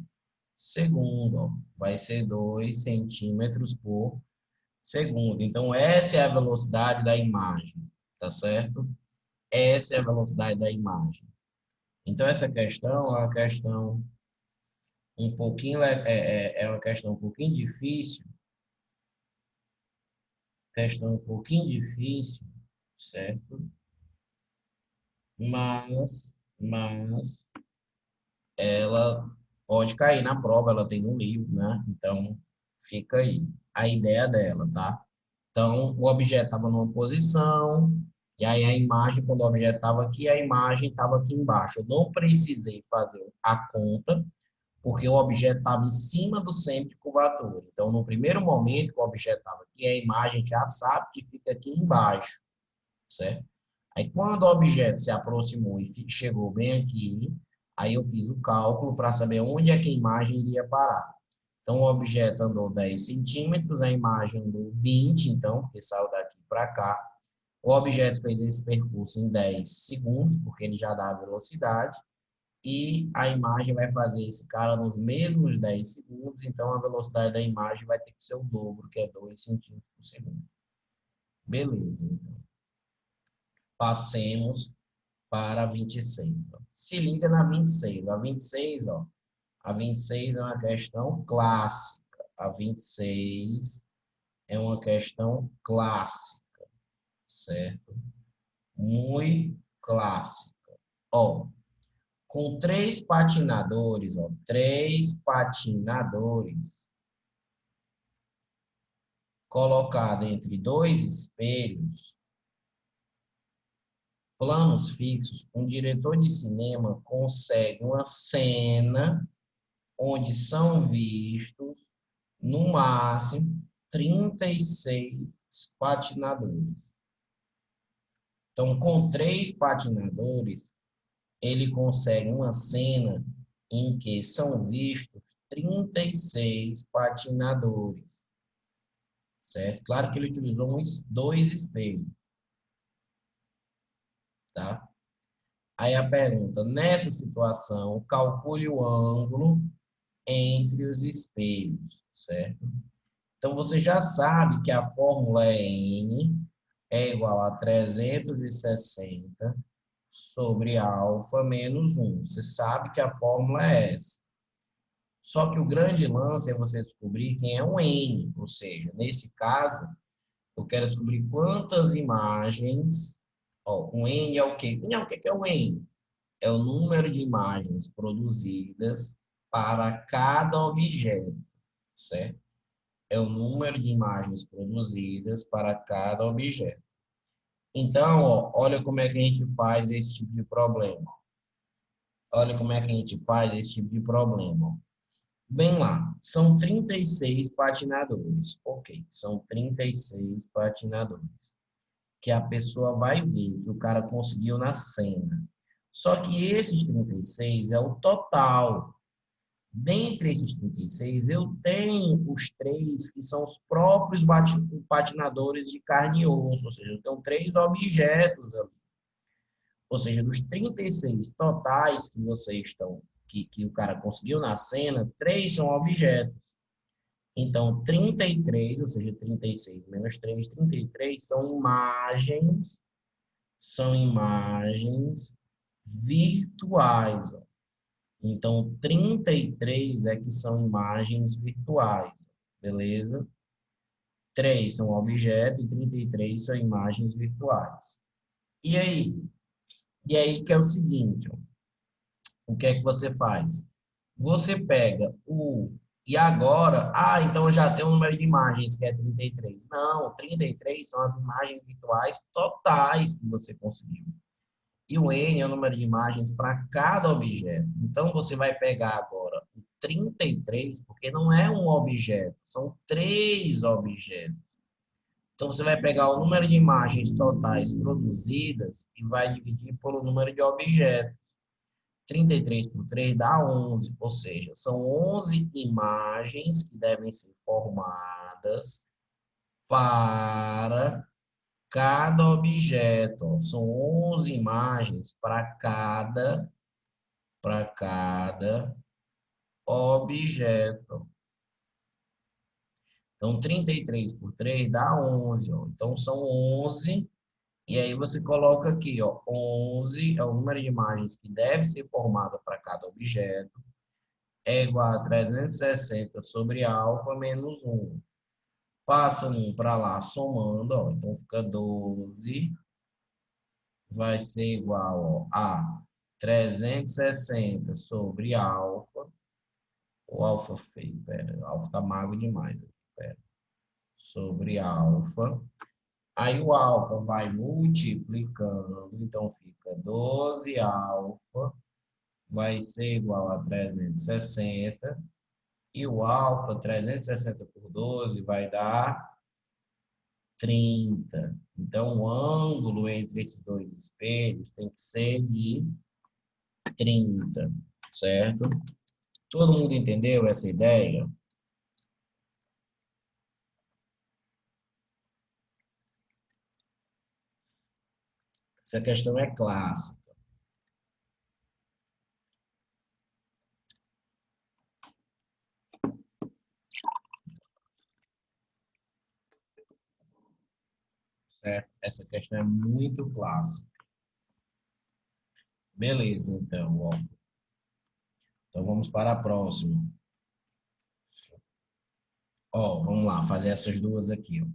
segundo, ó. Vai ser 2 centímetros por segundo. Então, essa é a velocidade da imagem, tá certo? Essa é a velocidade da imagem. Então, essa questão é uma questão um pouquinho, é uma questão um pouquinho difícil, certo? Mas ela pode cair na prova, ela tem um livro, né? Então, fica aí a ideia dela, tá? Então, o objeto estava numa posição, e aí a imagem, quando o objeto estava aqui, a imagem estava aqui embaixo. Eu não precisei fazer a conta, porque o objeto estava em cima do centro de curvatura. Então, no primeiro momento que o objeto estava aqui, a imagem já sabe que fica aqui embaixo, certo? Aí, quando o objeto se aproximou e chegou bem aqui, aí eu fiz o cálculo para saber onde é que a imagem iria parar. Então, o objeto andou 10 centímetros, a imagem andou 20, então, porque saiu daqui para cá. O objeto fez esse percurso em 10 segundos, porque ele já dá a velocidade, e a imagem vai fazer esse cara nos mesmos 10 segundos, então a velocidade da imagem vai ter que ser o dobro, que é 2 centímetros por segundo. Beleza, então. Passemos para 26. Ó. Se liga na 26. A 26, ó, a 26 é uma questão clássica. A 26 é uma questão clássica, certo? Muito clássica. Ó, com três patinadores, ó, três patinadores colocado entre dois espelhos, planos fixos, um diretor de cinema consegue uma cena onde são vistos, no máximo, 36 patinadores. Então, com três patinadores, ele consegue uma cena em que são vistos 36 patinadores, certo? Claro que ele utilizou dois espelhos, tá? Aí a pergunta, nessa situação, calcule o ângulo entre os espelhos, certo? Então, você já sabe que a fórmula N é igual a 360 sobre alfa menos 1. Você sabe que a fórmula é essa. Só que o grande lance é você descobrir quem é o N, ou seja, nesse caso, eu quero descobrir quantas imagens. Ó, o N é o quê? Não, o que é o N? É o número de imagens produzidas para cada objeto, certo? É o número de imagens produzidas para cada objeto. Então, ó, olha como é que a gente faz esse tipo de problema. Olha como é que a gente faz esse tipo de problema. Bem lá, são 36 patinadores. Ok, são 36 patinadores. Que a pessoa vai ver que o cara conseguiu na cena. Só que esses 36 é o total. Dentre esses 36, eu tenho os três que são os próprios patinadores de carne e osso, ou seja, eu tenho três objetos ali. Ou seja, dos 36 totais que vocês estão, que o cara conseguiu na cena, três são objetos. Então, 33, ou seja, 36 menos 3, 33 são imagens virtuais. Ó. Então, 33 é que são imagens virtuais, beleza? 3 são objetos e 33 são imagens virtuais. E aí? E aí que é o seguinte, ó, o que é que você faz? Você pega o... E agora, então eu já tenho um número de imagens que é 33. Não, 33 são as imagens virtuais totais que você conseguiu. E o N é o número de imagens para cada objeto. Então, você vai pegar agora o 33, porque não é um objeto, são três objetos. Então, você vai pegar o número de imagens totais produzidas e vai dividir pelo número de objetos. 33 por 3 dá 11, ou seja, são 11 imagens que devem ser formadas para cada objeto. São 11 imagens para cada objeto. Então, 33 por 3 dá 11. Ó. Então, são 11. E aí você coloca aqui, ó, 11 é o número de imagens que deve ser formada para cada objeto. É igual a 360 sobre alfa menos 1. Passa 1 para lá somando, ó, então fica 12. Vai ser igual ó, a 360 sobre alfa. O alfa feio, pera, o alfa tá magro demais. Pera, sobre alfa. Aí o alfa vai multiplicando, então fica 12 alfa vai ser igual a 360. E o alfa, 360 por 12, vai dar 30. Então, o ângulo entre esses dois espelhos tem que ser de 30, certo? Todo mundo entendeu essa ideia? Essa questão é clássica. Certo? Essa questão é muito clássica. Beleza, então, ó. Então, vamos para a próxima. Ó, vamos lá, fazer essas duas aqui, ó.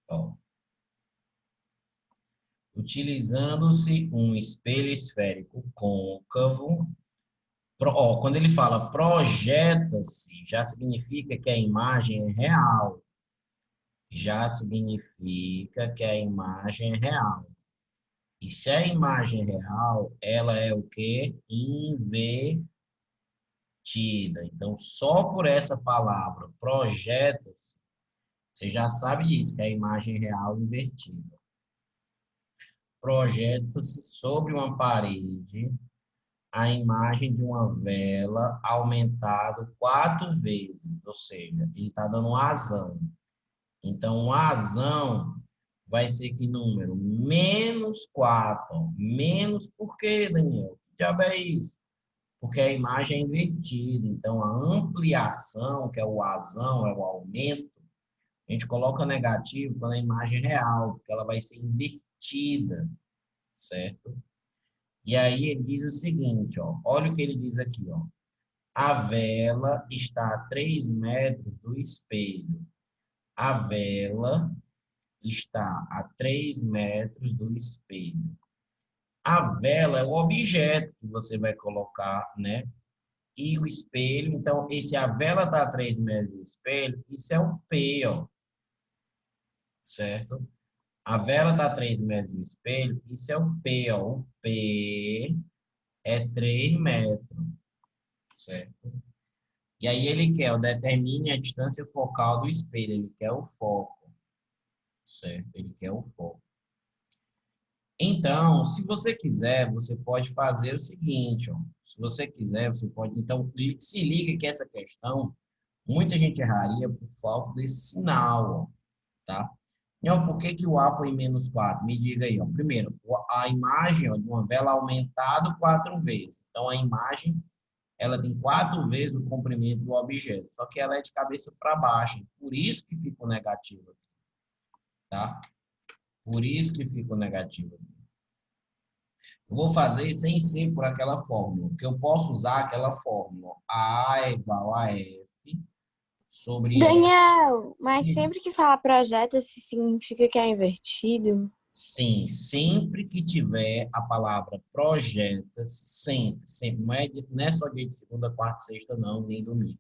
Ó. Utilizando-se um espelho esférico côncavo. Ó, quando ele fala projeta-se, já significa que a imagem é real. Já significa que a imagem é real. E se a imagem é real, ela é o quê? Invertida. Então, só por essa palavra, projeta-se, você já sabe disso, que é a imagem real invertida. Projeta-se sobre uma parede a imagem de uma vela aumentado 4 vezes, ou seja, ele está dando um azão. Então, o azão vai ser que número? Menos 4. Menos por quê, Daniel? Que diabo é isso? Porque a imagem é invertida. Então, a ampliação, que é o azão, é o aumento, a gente coloca negativo quando a imagem é real, porque ela vai ser invertida, certo? E aí ele diz o seguinte, ó, olha o que ele diz aqui, ó. A vela está a 3 metros do espelho. A vela está a 3 metros do espelho. A vela é o objeto que você vai colocar, né? E o espelho, então, esse a vela está a 3 metros do espelho, isso é um P, ó, certo? A vela está a 3 metros do espelho, isso é um P, ó. O P é 3 metros, certo? E aí ele quer, ó, determine a distância focal do espelho, ele quer o foco, certo? Ele quer o foco. Então, se você quiser, você pode fazer o seguinte, ó. Se você quiser, você pode. Então, se liga que essa questão, muita gente erraria por falta desse sinal, ó, tá? Então, por que que o A foi menos 4? Me diga aí, ó. Primeiro, a imagem, ó, de uma vela aumentado 4 vezes. Então, a imagem, ela tem 4 vezes o comprimento do objeto, só que ela é de cabeça para baixo. Por isso que fica o negativo aqui, tá? Por isso que fica o negativo aqui. Eu vou fazer sem ser por aquela fórmula, porque eu posso usar aquela fórmula. A é igual a F sobre F. Daniel, mas sempre que fala projeto, isso significa que é invertido? Sim, sempre que tiver a palavra projeta-se, sempre, sempre. Não é só dia de segunda, quarta, sexta, não, nem domingo.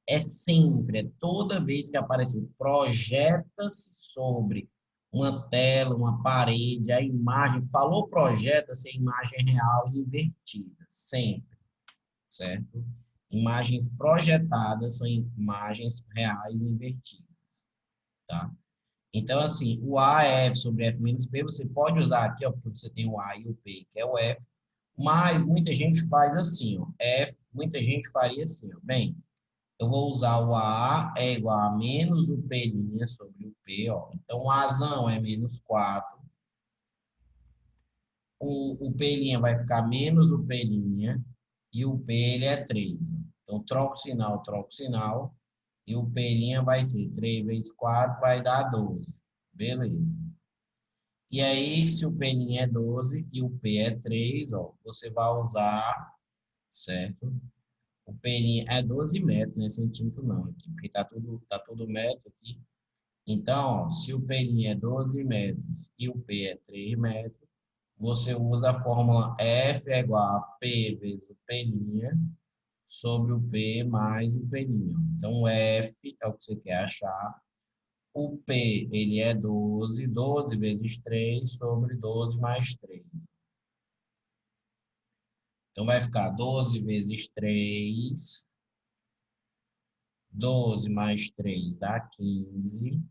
É sempre, é toda vez que aparecer projeta-se sobre uma tela, uma parede, a imagem, falou projeta-se, a imagem real e invertida, sempre. Certo? Imagens projetadas são imagens reais invertidas, tá? Então, assim, o A é F sobre F menos P, você pode usar aqui, ó, porque você tem o A e o P, que é o F, mas muita gente faz assim, ó, F, muita gente faria assim, ó, bem, eu vou usar o A é igual a menos o P' sobre o P, ó, então o Azão é menos 4, o P' vai ficar menos o P' e o P ele é 3. Então, troco sinal, e o P' vai ser 3 vezes 4, vai dar 12. Beleza. E aí, se o P' é 12 e o P é 3, ó, você vai usar, certo? O P' é 12 metros, não é centímetro não, aqui, porque tá tudo metro aqui. Então, ó, se o P' é 12 metros e o P é 3 metros, você usa a fórmula F é igual a P vezes o P' sobre o P mais o P'. Então, o F é o que você quer achar. O P, ele é 12, 12 vezes 3 sobre 12 mais 3. Então, vai ficar 12 vezes 3. 12 mais 3 dá 15.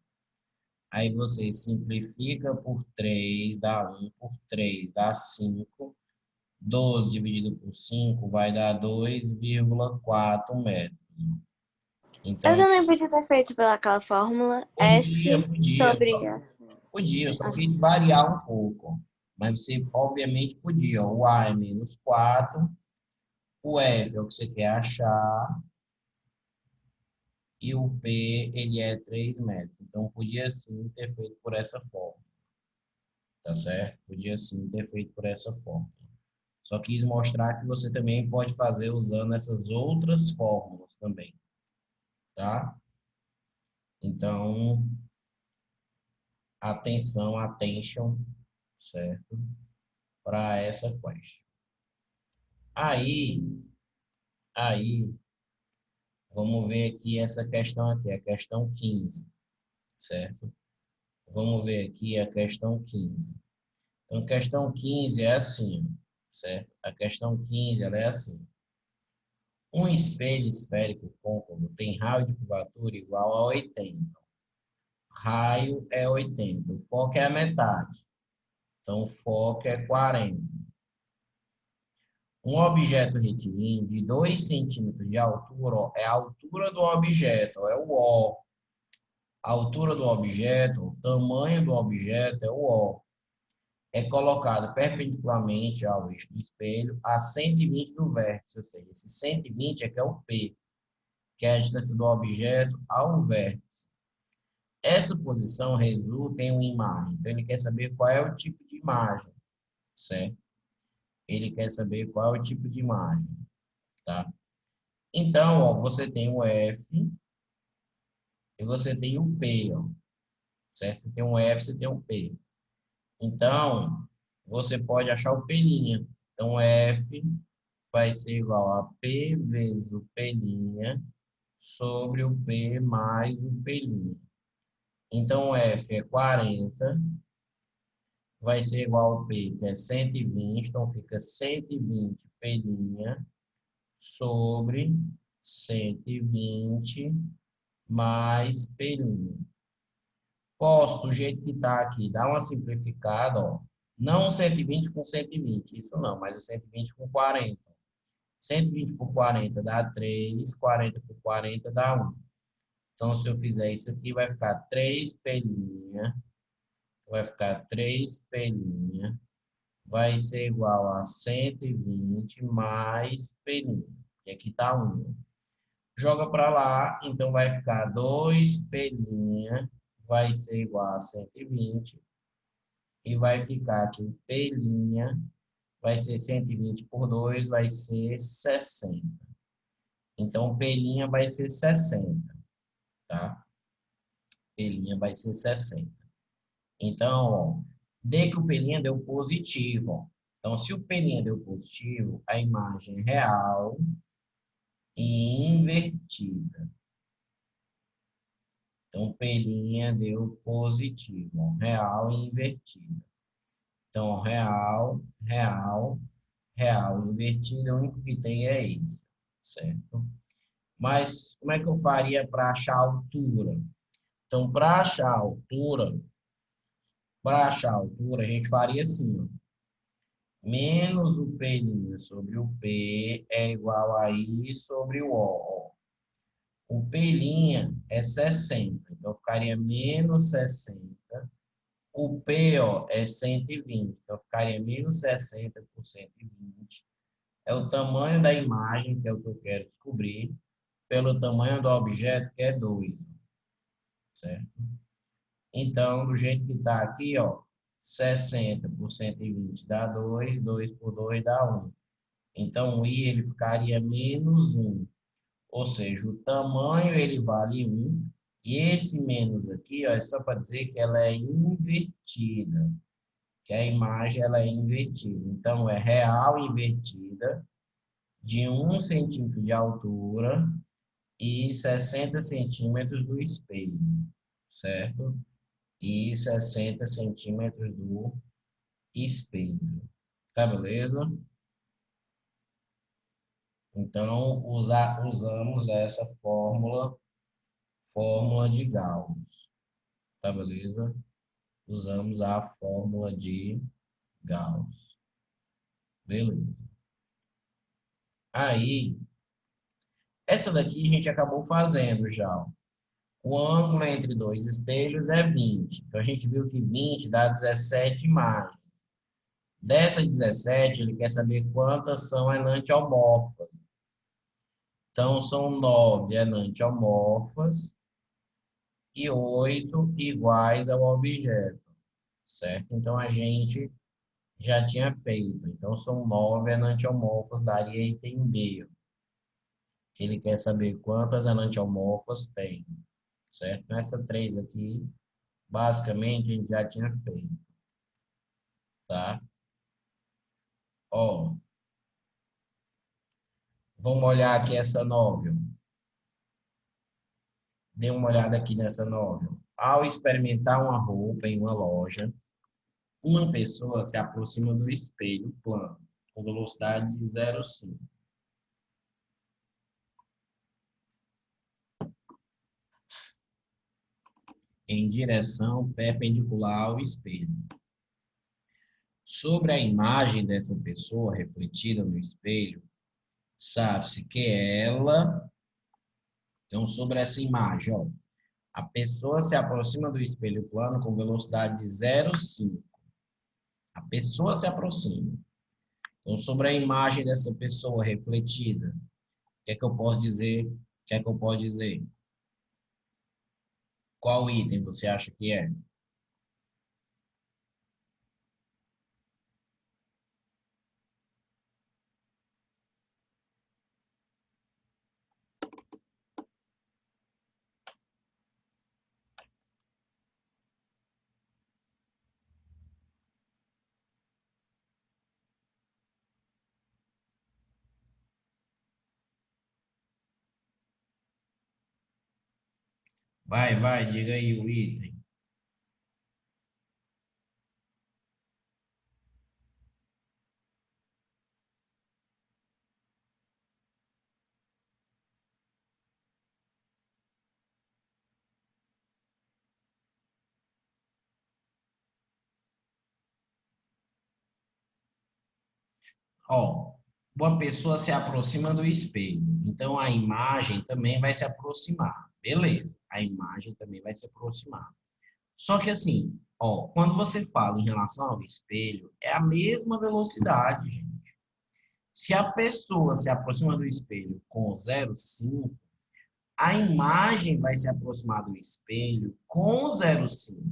Aí você simplifica por 3, dá 1, por 3 dá 5. 12 dividido por 5 vai dar 2,4 metros. Eu Então, também podia ter feito pelaquela fórmula podia, F podia, sobre... podia, eu só quis variar um pouco. Mas você, obviamente, podia. O A é menos 4, o F é o que você quer achar, e o P, ele é 3 metros. Então, podia sim ter feito por essa forma, tá certo? Podia sim ter feito por essa forma. Só quis mostrar que você também pode fazer usando essas outras fórmulas também, tá? Então, atenção, attention, certo? Para essa quest. Aí, aí, vamos ver aqui essa questão aqui, a questão 15, certo? Vamos ver aqui a questão 15. Então, a questão 15 é assim, certo? A questão 15, ela é assim. Um espelho esférico côncavo tem raio de curvatura igual a 80. Raio é 80. O foco é a metade. Então, o foco é 40. Um objeto retilíneo de 2 centímetros de altura, ó, é a altura do objeto, ó, é o O. A altura do objeto, o tamanho do objeto é o O. É colocado perpendicularmente ao eixo do espelho a 120 do vértice, ou seja, esse 120 é que é o P, que é a distância do objeto ao vértice. Essa posição resulta em uma imagem. Então, ele quer saber qual é o tipo de imagem, certo? Ele quer saber qual é o tipo de imagem, tá? Então, ó, você tem o F e você tem o P, ó, certo? Você tem um F, você tem um P. Então, você pode achar o P'. Então, F vai ser igual a P vezes o P' sobre o P mais o P'. Então, F é 40, vai ser igual ao P, que é 120, então fica 120 P' sobre 120 mais P'. Posso, do jeito que está aqui, dar uma simplificada, ó. Não 120 com 120, isso não, mas o 120 com 40. 120 por 40 dá 3, 40 por 40 dá 1. Então, se eu fizer isso aqui, vai ficar 3 pelinha, vai ficar 3 pelinha, vai ser igual a 120 mais pelinha, que aqui está 1. Joga para lá, então vai ficar 2 pelinha, vai ser igual a 120, e vai ficar aqui pelinha, vai ser 120 por 2, vai ser 60. Então, pelinha vai ser 60, tá? Pelinha vai ser 60. Então, ó, dê que o pelinha deu positivo, ó. Então, se o pelinha deu positivo, a imagem é real e invertida. Então, pelinha deu positivo, ó, real e invertida. Então, real, real, real, invertida, o único que tem é isso, certo? Mas como é que eu faria para achar a altura? Então, para achar a altura, a gente faria assim, ó. Menos o P' sobre o P é igual a I sobre o O. O P' é 60, então ficaria menos 60. O P, ó, é 120, então ficaria menos 60 por 120. É o tamanho da imagem, que é o que eu quero descobrir, pelo tamanho do objeto, que é 2, certo? Então, do jeito que está aqui, ó, 60 por 120 dá 2, 2 por 2 dá 1. Então, o I ele ficaria menos 1. Ou seja, o tamanho ele vale 1. E esse menos aqui, ó, é só para dizer que ela é invertida. Que a imagem ela é invertida. Então, é real invertida de 1 centímetro de altura e 60 centímetros do espelho, certo? E 60 centímetros do espelho. Tá beleza? Então, usamos essa fórmula de Gauss, tá beleza? Usamos a fórmula de Gauss, beleza. Aí, essa daqui a gente acabou fazendo já, ó. O ângulo entre dois espelhos é 20. Então, a gente viu que 20 dá 17 imagens. Dessas 17, ele quer saber quantas são enantiomorfas. Então, são 9 enantiomorfas e 8 iguais ao objeto, certo? Então, a gente já tinha feito. Então, são 9 enantiomorfas, daria item B. Que ele quer saber quantas enantiomorfas tem, certo? Nessa 3 aqui, basicamente, a gente já tinha feito, tá? Ó, vamos olhar aqui essa novel. Dê uma olhada aqui nessa novel. Ao experimentar uma roupa em uma loja, uma pessoa se aproxima do espelho plano, com velocidade de 0,5, em direção perpendicular ao espelho. Sobre a imagem dessa pessoa refletida no espelho, sabe-se que ela... Então, sobre essa imagem, ó, a pessoa se aproxima do espelho plano com velocidade de 0,5. A pessoa se aproxima. Então, sobre a imagem dessa pessoa refletida, o que é que eu posso dizer? O que é que eu posso dizer? Qual item você acha que é? Vai, diga aí o item. Ó, uma pessoa se aproxima do espelho, então a imagem também vai se aproximar. Beleza, a imagem também vai se aproximar. Só que assim, ó, quando você fala em relação ao espelho, é a mesma velocidade, gente. Se a pessoa se aproxima do espelho com 0,5, a imagem vai se aproximar do espelho com 0,5.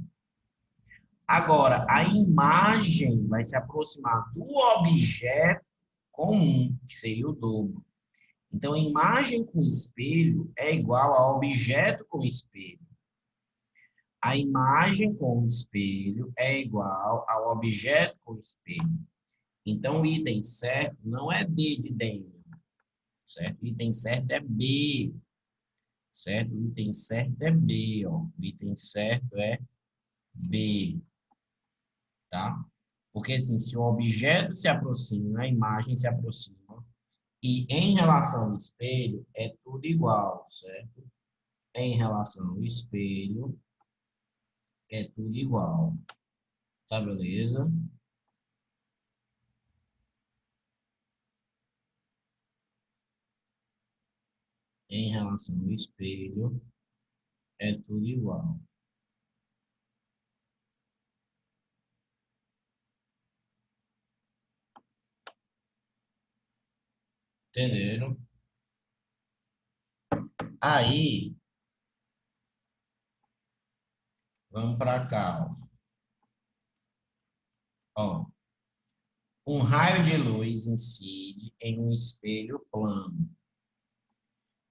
Agora, a imagem vai se aproximar do objeto comum, que seria o dobro. Então, a imagem com espelho é igual a objeto com espelho. A imagem com espelho é igual ao objeto com espelho. Então, o item certo não é D de dentro, certo? O item certo é B, certo? O item certo é B, ó. O item certo é B, tá? Porque, assim, se o objeto se aproxima, a imagem se aproxima, e em relação ao espelho, é tudo igual, certo? Em relação ao espelho, é tudo igual, tá beleza? Em relação ao espelho, é tudo igual. Entenderam? Aí, vamos para cá, ó. Um raio de luz incide em um espelho plano.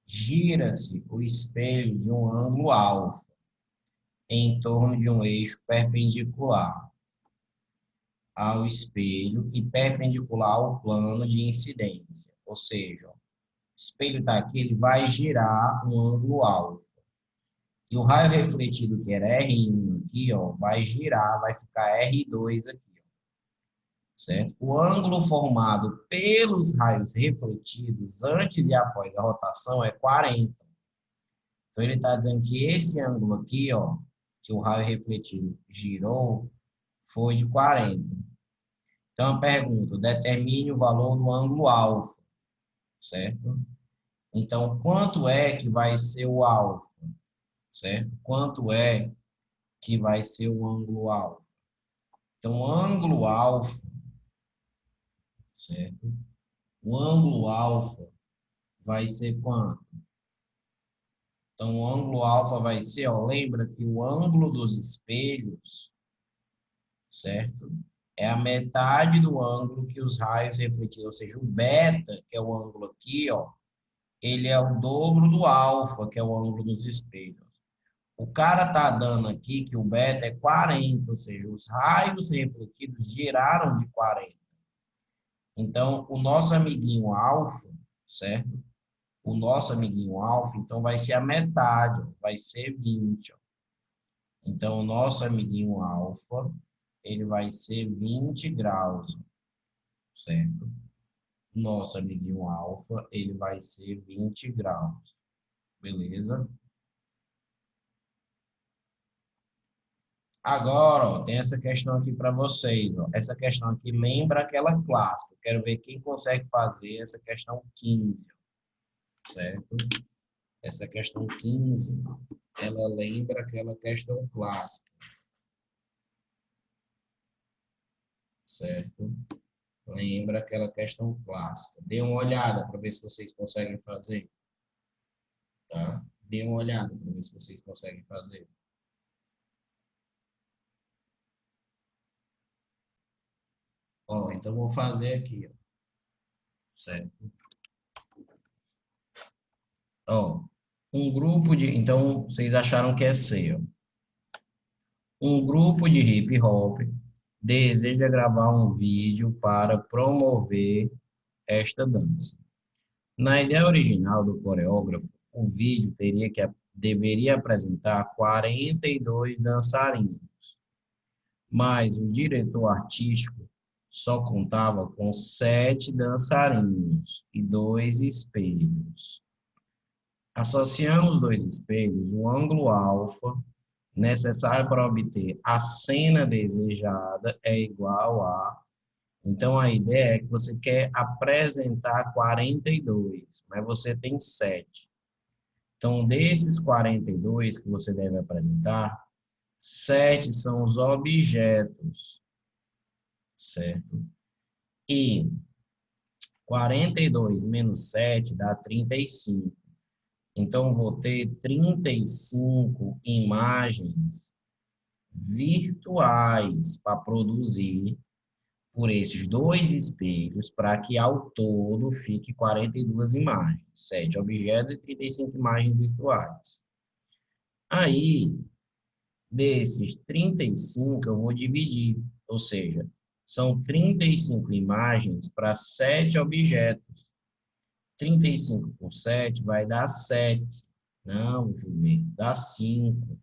Gira-se o espelho de um ângulo alfa, em torno de um eixo perpendicular ao espelho e perpendicular ao plano de incidência. Ou seja, ó, o espelho está aqui, ele vai girar um ângulo alfa. E o raio refletido, que era R1 aqui, ó, vai girar, vai ficar R2 aqui. certo? O ângulo formado pelos raios refletidos antes e após a rotação é 40. Então, ele está dizendo que esse ângulo aqui, ó, que o raio refletido girou, foi de 40. Então, a pergunta, determine o valor do ângulo alfa, certo? Então, quanto é que vai ser o alfa, certo? Quanto é que vai ser o ângulo alfa? Então, o ângulo alfa, certo? O ângulo alfa vai ser quanto? Então, o ângulo alfa vai ser, ó, lembra que o ângulo dos espelhos, certo? É a metade do ângulo que os raios refletidos, ou seja, o beta, que é o ângulo aqui, ó, ele é o dobro do alfa, que é o ângulo dos espelhos. O cara tá dando aqui que o beta é 40, ou seja, os raios refletidos giraram de 40. Então, o nosso amiguinho alfa, certo? O nosso amiguinho alfa, então vai ser a metade, ó, vai ser 20. Ó. Então, o nosso amiguinho alfa, ele vai ser 20 graus, certo? Nosso amiguinho alfa, ele vai ser 20 graus, beleza? Agora, ó, tem essa questão aqui para vocês. Ó. Essa questão aqui lembra aquela clássica. Eu quero ver quem consegue fazer essa questão 15, certo? Essa questão 15, ela lembra aquela questão clássica, certo? Lembra aquela questão clássica. Dê uma olhada para ver se vocês conseguem fazer, tá? Dê uma olhada para ver se vocês conseguem fazer. Ó, então vou fazer aqui, ó, certo? Ó, um grupo de... Então, vocês acharam que é C, ó. Um grupo de hip hop deseja gravar um vídeo para promover esta dança. Na ideia original do coreógrafo, o vídeo deveria apresentar 42 dançarinos, mas o diretor artístico só contava com 7 dançarinos e 2 espelhos. Associando os 2 espelhos, o ângulo alfa necessário para obter a cena desejada é igual a... Então, a ideia é que você quer apresentar 42, mas você tem 7. Então, desses 42 que você deve apresentar, 7 são os objetos, certo? E 42 menos 7 dá 35. Então, vou ter 35 imagens virtuais para produzir por esses 2 espelhos para que ao todo fique 42 imagens, 7 objetos e 35 imagens virtuais. Aí, desses 35 eu vou dividir, ou seja, são 35 imagens para 7 objetos. 35 por 7 vai dar 7. Não, Gilberto, dá 5.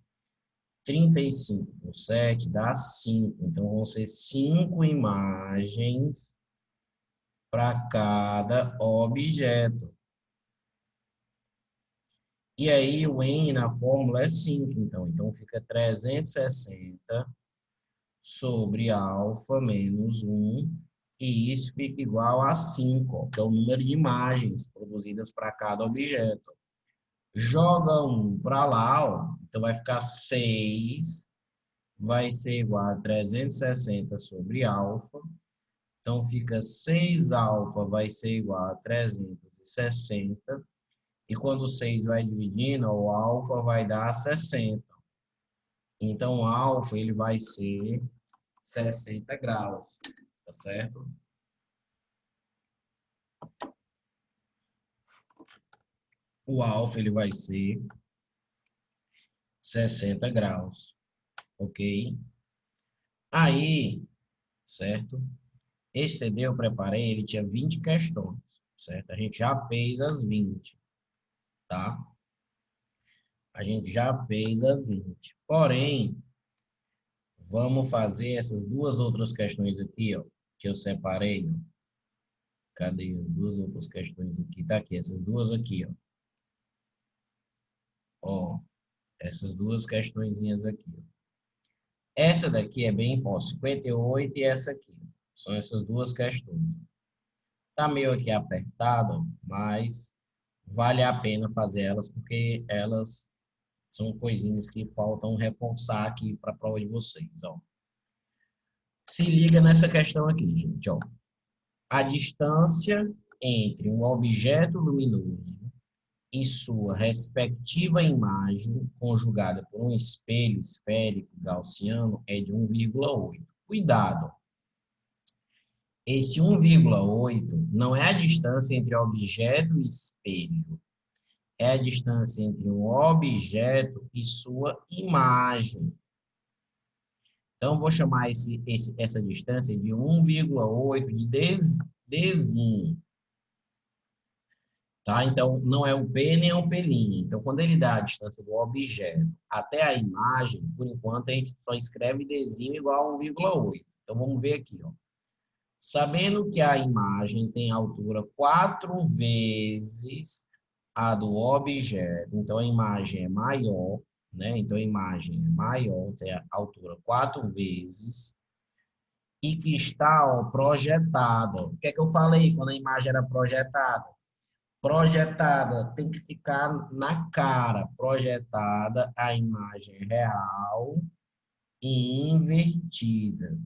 35 por 7 dá 5. Então, vão ser 5 imagens para cada objeto. E aí, o N na fórmula é 5. Então fica 360 sobre alfa menos 1. E isso fica igual a 5, que é o número de imagens produzidas para cada objeto. Joga 1 para lá, ó, então vai ficar 6. Vai ser igual a 360 sobre alfa. Então, fica 6 alfa vai ser igual a 360. E quando 6 vai dividindo, o alfa vai dar 60. Então, o alfa ele vai ser 60 graus, tá certo? O alfa ele vai ser 60 graus, ok? Aí, certo? Esse TD eu preparei, ele tinha 20 questões, certo? A gente já fez as 20, tá? A gente já fez as 20. Porém, vamos fazer essas duas outras questões aqui, ó. que eu separei, ó. Cadê as duas outras questões aqui? Tá aqui, essas duas aqui, ó. Ó, essas duas questõezinhas aqui, ó. Essa daqui é bem importante, 58 e essa aqui. São essas duas questões. Tá meio aqui apertado, mas vale a pena fazer elas, porque elas são coisinhas que faltam reforçar aqui para a prova de vocês, ó. Se liga nessa questão aqui, gente, ó. A distância entre um objeto luminoso e sua respectiva imagem, conjugada por um espelho esférico gaussiano, é de 1,8. Cuidado! Esse 1,8 não é a distância entre objeto e espelho, é a distância entre um objeto e sua imagem. Então, vou chamar essa distância de 1,8 de Dzinho. Tá? Então, não é o P nem o P'Linha. Então, quando ele dá a distância do objeto até a imagem, por enquanto, a gente só escreve Dzinho igual a 1,8. Então, vamos ver aqui, ó. Sabendo que a imagem tem altura 4 vezes a do objeto, então a imagem é maior, né? Então a imagem é maior, tem a altura 4 vezes, e que está, ó, projetada. O que é que eu falei quando a imagem era projetada? Projetada tem que ficar na cara, projetada a imagem real e invertida.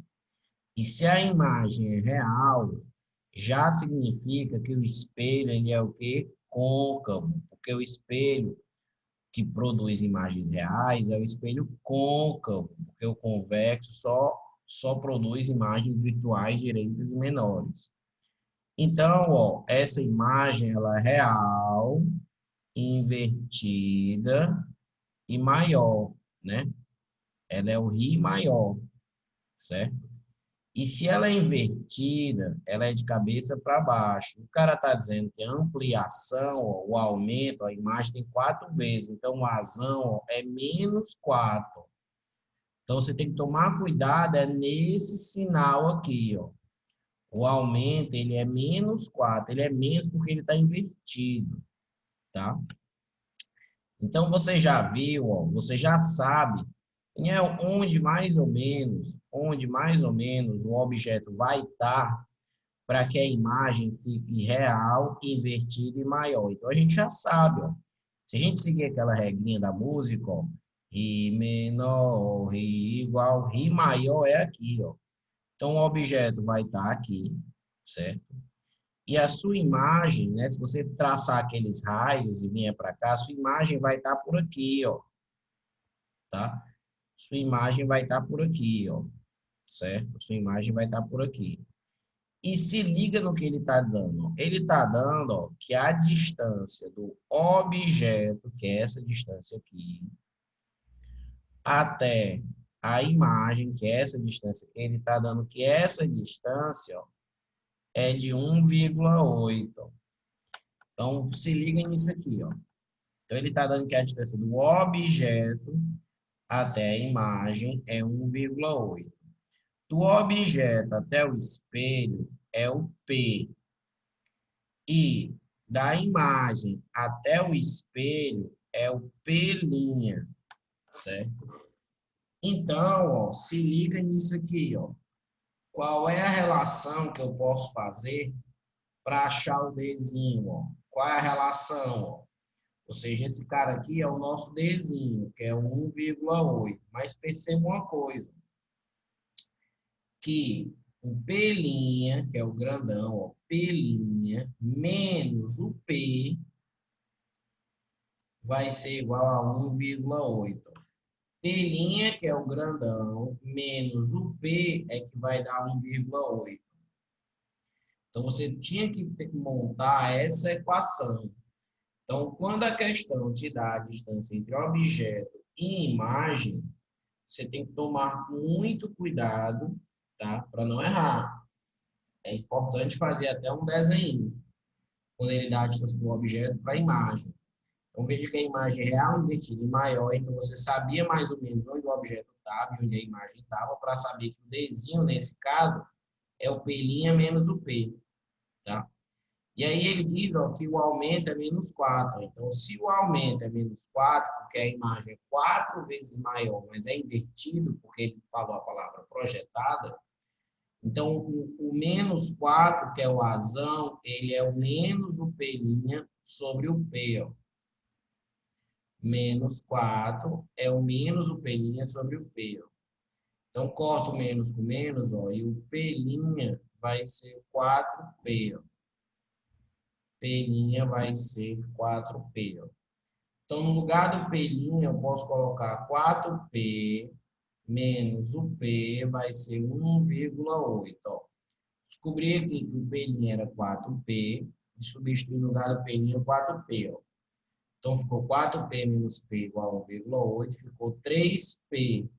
E se a imagem é real, já significa que o espelho ele é o quê? Côncavo, porque o espelho que produz imagens reais é o espelho côncavo, porque o convexo só produz imagens virtuais direitas e menores. Então, ó, essa imagem ela é real, invertida e maior, né? Ela é o Ri maior, certo? E se ela é invertida, ela é de cabeça para baixo. O cara está dizendo que a ampliação, ó, o aumento, a imagem tem 4 vezes. Então, o azão, ó, é -4. Então, você tem que tomar cuidado é nesse sinal aqui, ó. O aumento, ele é -4. Ele é menos porque ele está invertido, tá? Então, você já viu, ó, você já sabe onde mais ou menos o objeto vai estar para que a imagem fique real, invertida e maior. Então, a gente já sabe, ó. Se a gente seguir aquela regrinha da música, ó, Ri menor, Ri igual, Ri maior é aqui, ó. Então, o objeto vai estar aqui, certo? E a sua imagem, né, se você traçar aqueles raios e vier para cá, a sua imagem vai estar por aqui, ó, tá? Sua imagem vai estar por aqui, ó, certo? Sua imagem vai estar por aqui. E se liga no que ele está dando. Ele está dando, ó, que a distância do objeto, que é essa distância aqui, até a imagem, que é essa distância, ele está dando que essa distância, ó, é de 1,8. Então, se liga nisso aqui, ó. Então, ele está dando que a distância do objeto até a imagem é 1,8. Do objeto até o espelho é o P. E da imagem até o espelho é o P', certo? Então, ó, se liga nisso aqui, ó. Qual é a relação que eu posso fazer para achar o Dzinho, ó? Qual é a relação, ó? Ou seja, esse cara aqui é o nosso Dzinho, que é 1,8. Mas perceba uma coisa, que o P', que é o grandão, ó, P' menos o P vai ser igual a 1,8. P', que é o grandão, menos o P é que vai dar 1,8. Então, você tinha que montar essa equação. Então, quando a questão te dá a distância entre objeto e imagem, você tem que tomar muito cuidado, tá? Para não errar. É importante fazer até um desenho, quando ele dá a distância do objeto para a imagem. Então, veja que a imagem é real, invertida e maior, então você sabia mais ou menos onde o objeto estava e onde a imagem estava, para saber que o Dzinho, nesse caso, é o P' menos o P, tá? E aí ele diz, ó, que o aumento é menos 4. Então, se o aumento é menos 4, porque a imagem é 4 vezes maior, mas é invertido, porque ele falou a palavra projetada, então o menos 4, que é o azão, ele é o menos o P' sobre o P, ó. Menos 4 é o menos o P' sobre o P, ó. Então, corta o menos com menos, ó, e o P' vai ser 4P, ó. P' vai ser 4P, ó. Então, no lugar do P', eu posso colocar 4P menos o P vai ser 1,8, ó. Descobri aqui que o P' era 4P e substituí no lugar do P' 4P, ó. Então, ficou 4P menos P igual a 1,8, ficou 3P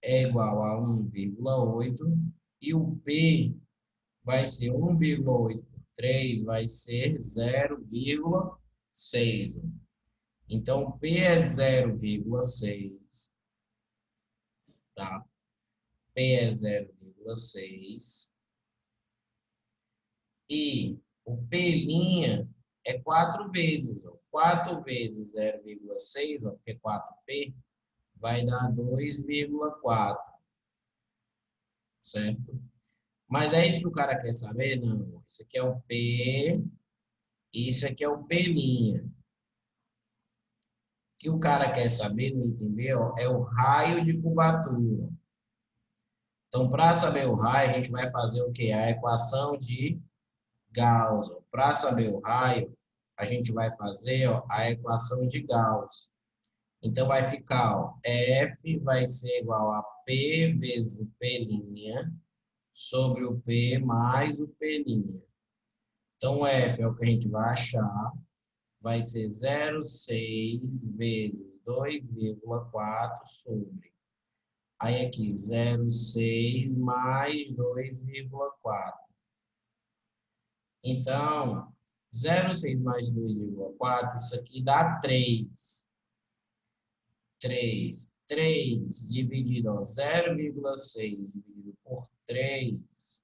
é igual a 1,8 e o P vai ser 1,8 por 3, vai ser 0,6. Então, P é 0,6, tá? P é 0,6 e o P' é 4 vezes, ó. 4 vezes 0,6, ó, porque 4P vai dar 2,4, certo? Mas é isso que o cara quer saber? Não. Isso aqui é o P, e isso aqui é o P'. O que o cara quer saber, não entendeu? É o raio de curvatura. Então, para saber o raio, a gente vai fazer o quê? A equação de Gauss. Para saber o raio, a gente vai fazer, ó, a equação de Gauss. Então, vai ficar, ó, F vai ser igual a P vezes o P' sobre o P mais o P'. Então, F é o que a gente vai achar. Vai ser 0,6 vezes 2,4 sobre. Aí aqui, 0,6 mais 2,4. Então, 0,6 mais 2,4, isso aqui dá 3. 3 dividido, ó, 0,6 dividido por 3.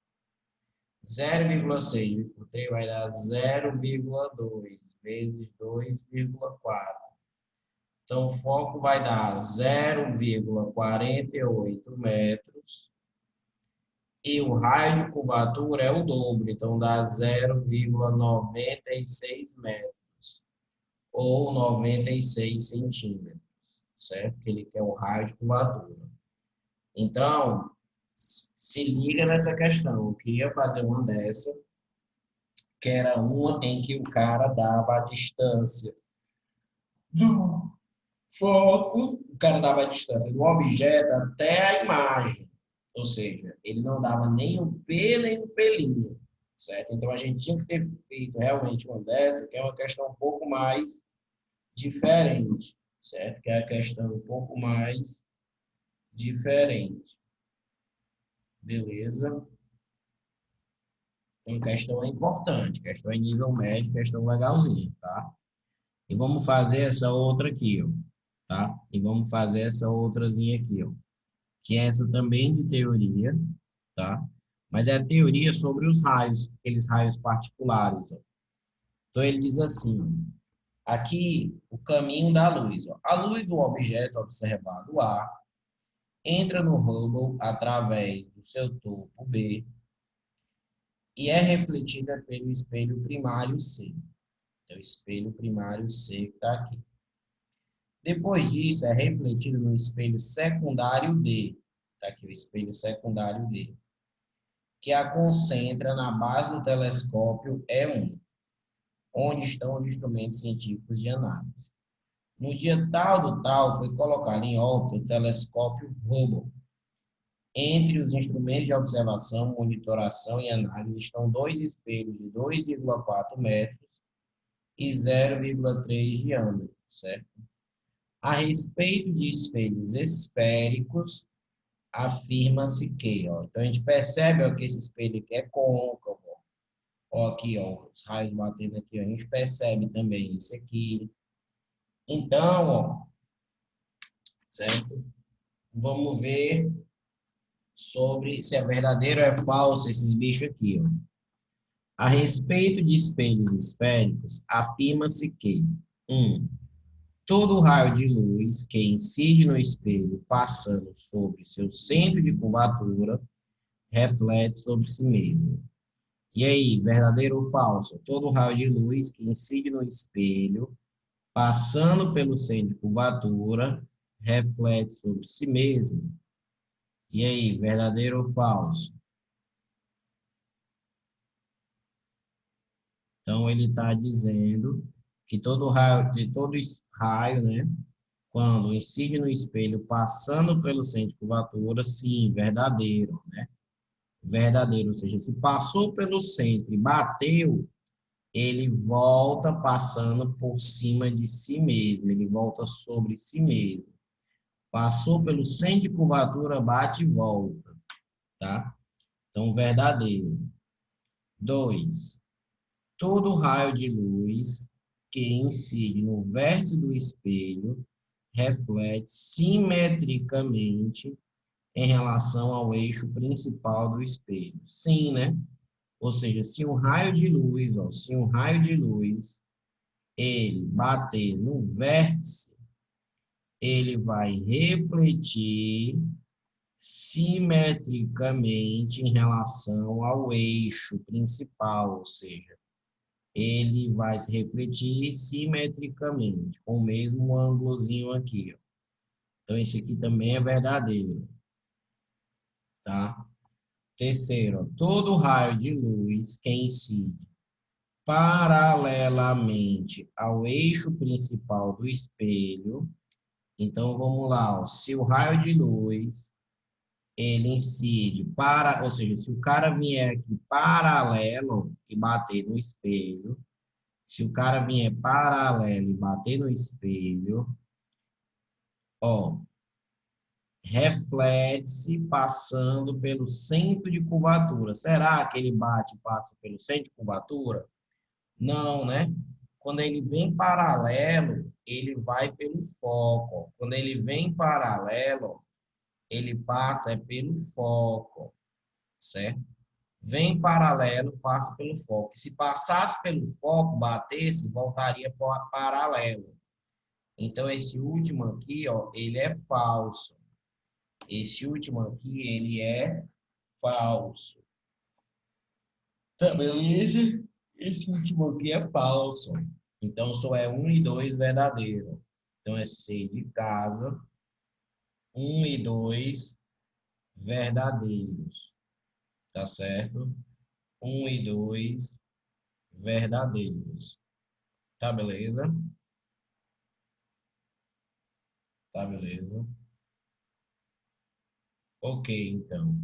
0,6 dividido por 3 vai dar 0,2 vezes 2,4. Então, o foco vai dar 0,48 metros e o raio de curvatura é o dobro, então dá 0,96 metros ou 96 centímetros, certo? Que ele quer o raio de curvatura. Então, se liga nessa questão. Eu queria fazer uma dessa, que era uma em que o cara dava a distância do foco, o cara dava a distância do objeto até a imagem. Ou seja, ele não dava nem o P, nem o P', certo? Então, a gente tinha que ter feito realmente uma dessa, que é uma questão um pouco mais diferente, certo? Que é a questão um pouco mais diferente. Beleza? Então, questão é importante, questão é nível médio, questão legalzinha, tá? E vamos fazer essa outra aqui, ó, tá? E vamos fazer essa outrazinha aqui, ó, que é essa também de teoria, tá? Mas é a teoria sobre os raios, aqueles raios particulares, ó. Então ele diz assim, ó, aqui o caminho da luz, ó. A luz do objeto observado A entra no Hubble através do seu topo B e é refletida pelo espelho primário C. Então, o espelho primário C que está aqui. Depois disso, é refletido no espelho secundário D. Está aqui o espelho secundário D, que a concentra na base do telescópio E1, onde estão os instrumentos científicos de análise. No dia tal do tal, foi colocado em órbita o telescópio Hubble. Entre os instrumentos de observação, monitoração e análise estão dois espelhos de 2,4 metros e 0,3 diâmetro, certo? A respeito de espelhos esféricos, afirma-se que, ó, então a gente percebe ó, que esse espelho aqui é côncavo, ó, aqui, ó, os raios batendo aqui, ó, a gente percebe também isso aqui. Então, ó, certo? Vamos ver sobre se é verdadeiro ou é falso esses bichos aqui, ó. A respeito de espelhos esféricos, afirma-se que 1. Todo raio de luz que incide no espelho, passando sobre seu centro de curvatura, reflete sobre si mesmo. E aí, verdadeiro ou falso? Todo raio de luz que incide no espelho, passando pelo centro de curvatura, reflete sobre si mesmo. E aí, verdadeiro ou falso? Então, ele está dizendo que todo raio, né, quando incide no espelho, passando pelo centro de curvatura, sim, verdadeiro, né? Verdadeiro, ou seja, se passou pelo centro e bateu, ele volta passando por cima de si mesmo, ele volta sobre si mesmo. Passou pelo centro de curvatura, bate e volta, tá? Então, verdadeiro. 2. Todo raio de luz que incide no vértice do espelho reflete simetricamente em relação ao eixo principal do espelho. Sim, né? Ou seja, se um raio de luz, ó, se um raio de luz ele bater no vértice, ele vai refletir simetricamente em relação ao eixo principal, ou seja, ele vai se refletir simetricamente, com o mesmo ângulozinho aqui, ó. Então, esse aqui também é verdadeiro, tá? Terceiro, ó, todo raio de luz que incide paralelamente ao eixo principal do espelho. Então, vamos lá, ó. Se o raio de luz ele incide para, ou seja, se o cara vier aqui paralelo e bater no espelho, se o cara vier paralelo e bater no espelho, ó, reflete-se passando pelo centro de curvatura. Será que ele bate e passa pelo centro de curvatura? Não, né? Quando ele vem paralelo, ele vai pelo foco. Quando ele vem paralelo, ele passa pelo foco, certo? Vem paralelo, passa pelo foco. Se passasse pelo foco, batesse, voltaria para paralelo. Então, esse último aqui, ó, ele é falso. Esse último aqui, ele é falso. Tá, beleza? Esse último aqui é falso. Então, só é 1 e 2 verdadeiro. Então, é C de casa. 1 e 2 verdadeiros. Tá certo? 1 e 2 verdadeiros. Tá beleza? Tá beleza? Ok, então.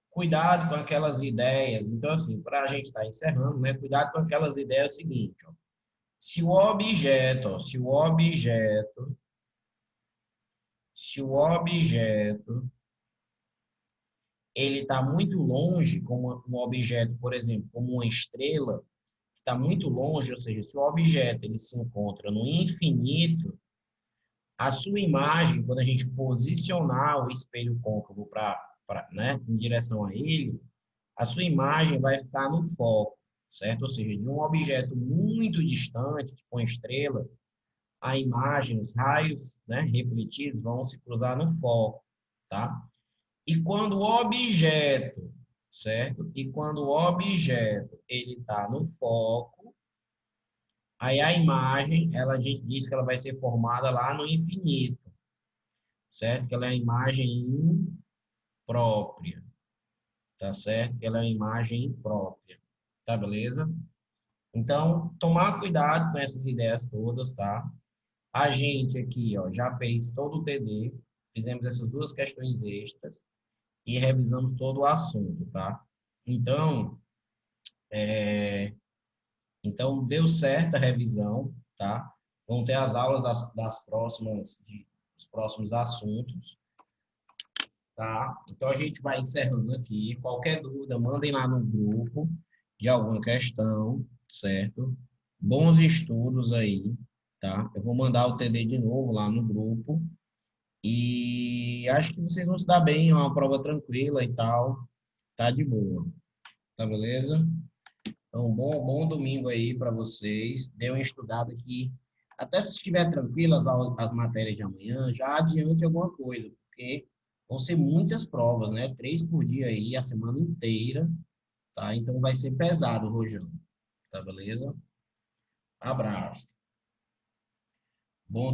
Cuidado com aquelas ideias. Então, assim, para a gente estar encerrando, né? Cuidado com aquelas ideias seguintes, ó. Se o objeto, ó, se o objeto ele está muito longe, como um objeto, por exemplo, como uma estrela, está muito longe, ou seja, se o objeto ele se encontra no infinito, a sua imagem, quando a gente posicionar o espelho côncavo né, em direção a ele, a sua imagem vai ficar no foco, certo? Ou seja, de um objeto muito distante, tipo uma estrela, a imagem, os raios, né, refletidos vão se cruzar no foco, tá? E quando o objeto, certo? E quando o objeto ele está no foco, aí a imagem, a gente diz que ela vai ser formada lá no infinito, certo? Que ela é a imagem imprópria, tá certo? Que ela é a imagem imprópria, tá beleza? Então, tomar cuidado com essas ideias todas, tá? A gente aqui, ó, já fez todo o TD, fizemos essas duas questões extras e revisamos todo o assunto, tá? Então, deu certo a revisão, tá? Vão ter as aulas das próximas, dos próximos assuntos, tá? Então, a gente vai encerrando aqui. Qualquer dúvida, mandem lá no grupo de alguma questão, certo? Bons estudos aí, tá? Eu vou mandar o TD de novo lá no grupo E acho que vocês vão se dar bem, é uma prova tranquila e tal. Tá de boa. Tá beleza? Então, bom domingo aí para vocês. Dê uma estudada aqui. Até se estiver tranquilo as matérias de amanhã, já adiante alguma coisa, porque vão ser muitas provas, né? 3 por dia aí, a semana inteira, tá? Então vai ser pesado, Rojão. Tá beleza? Abraço. Bom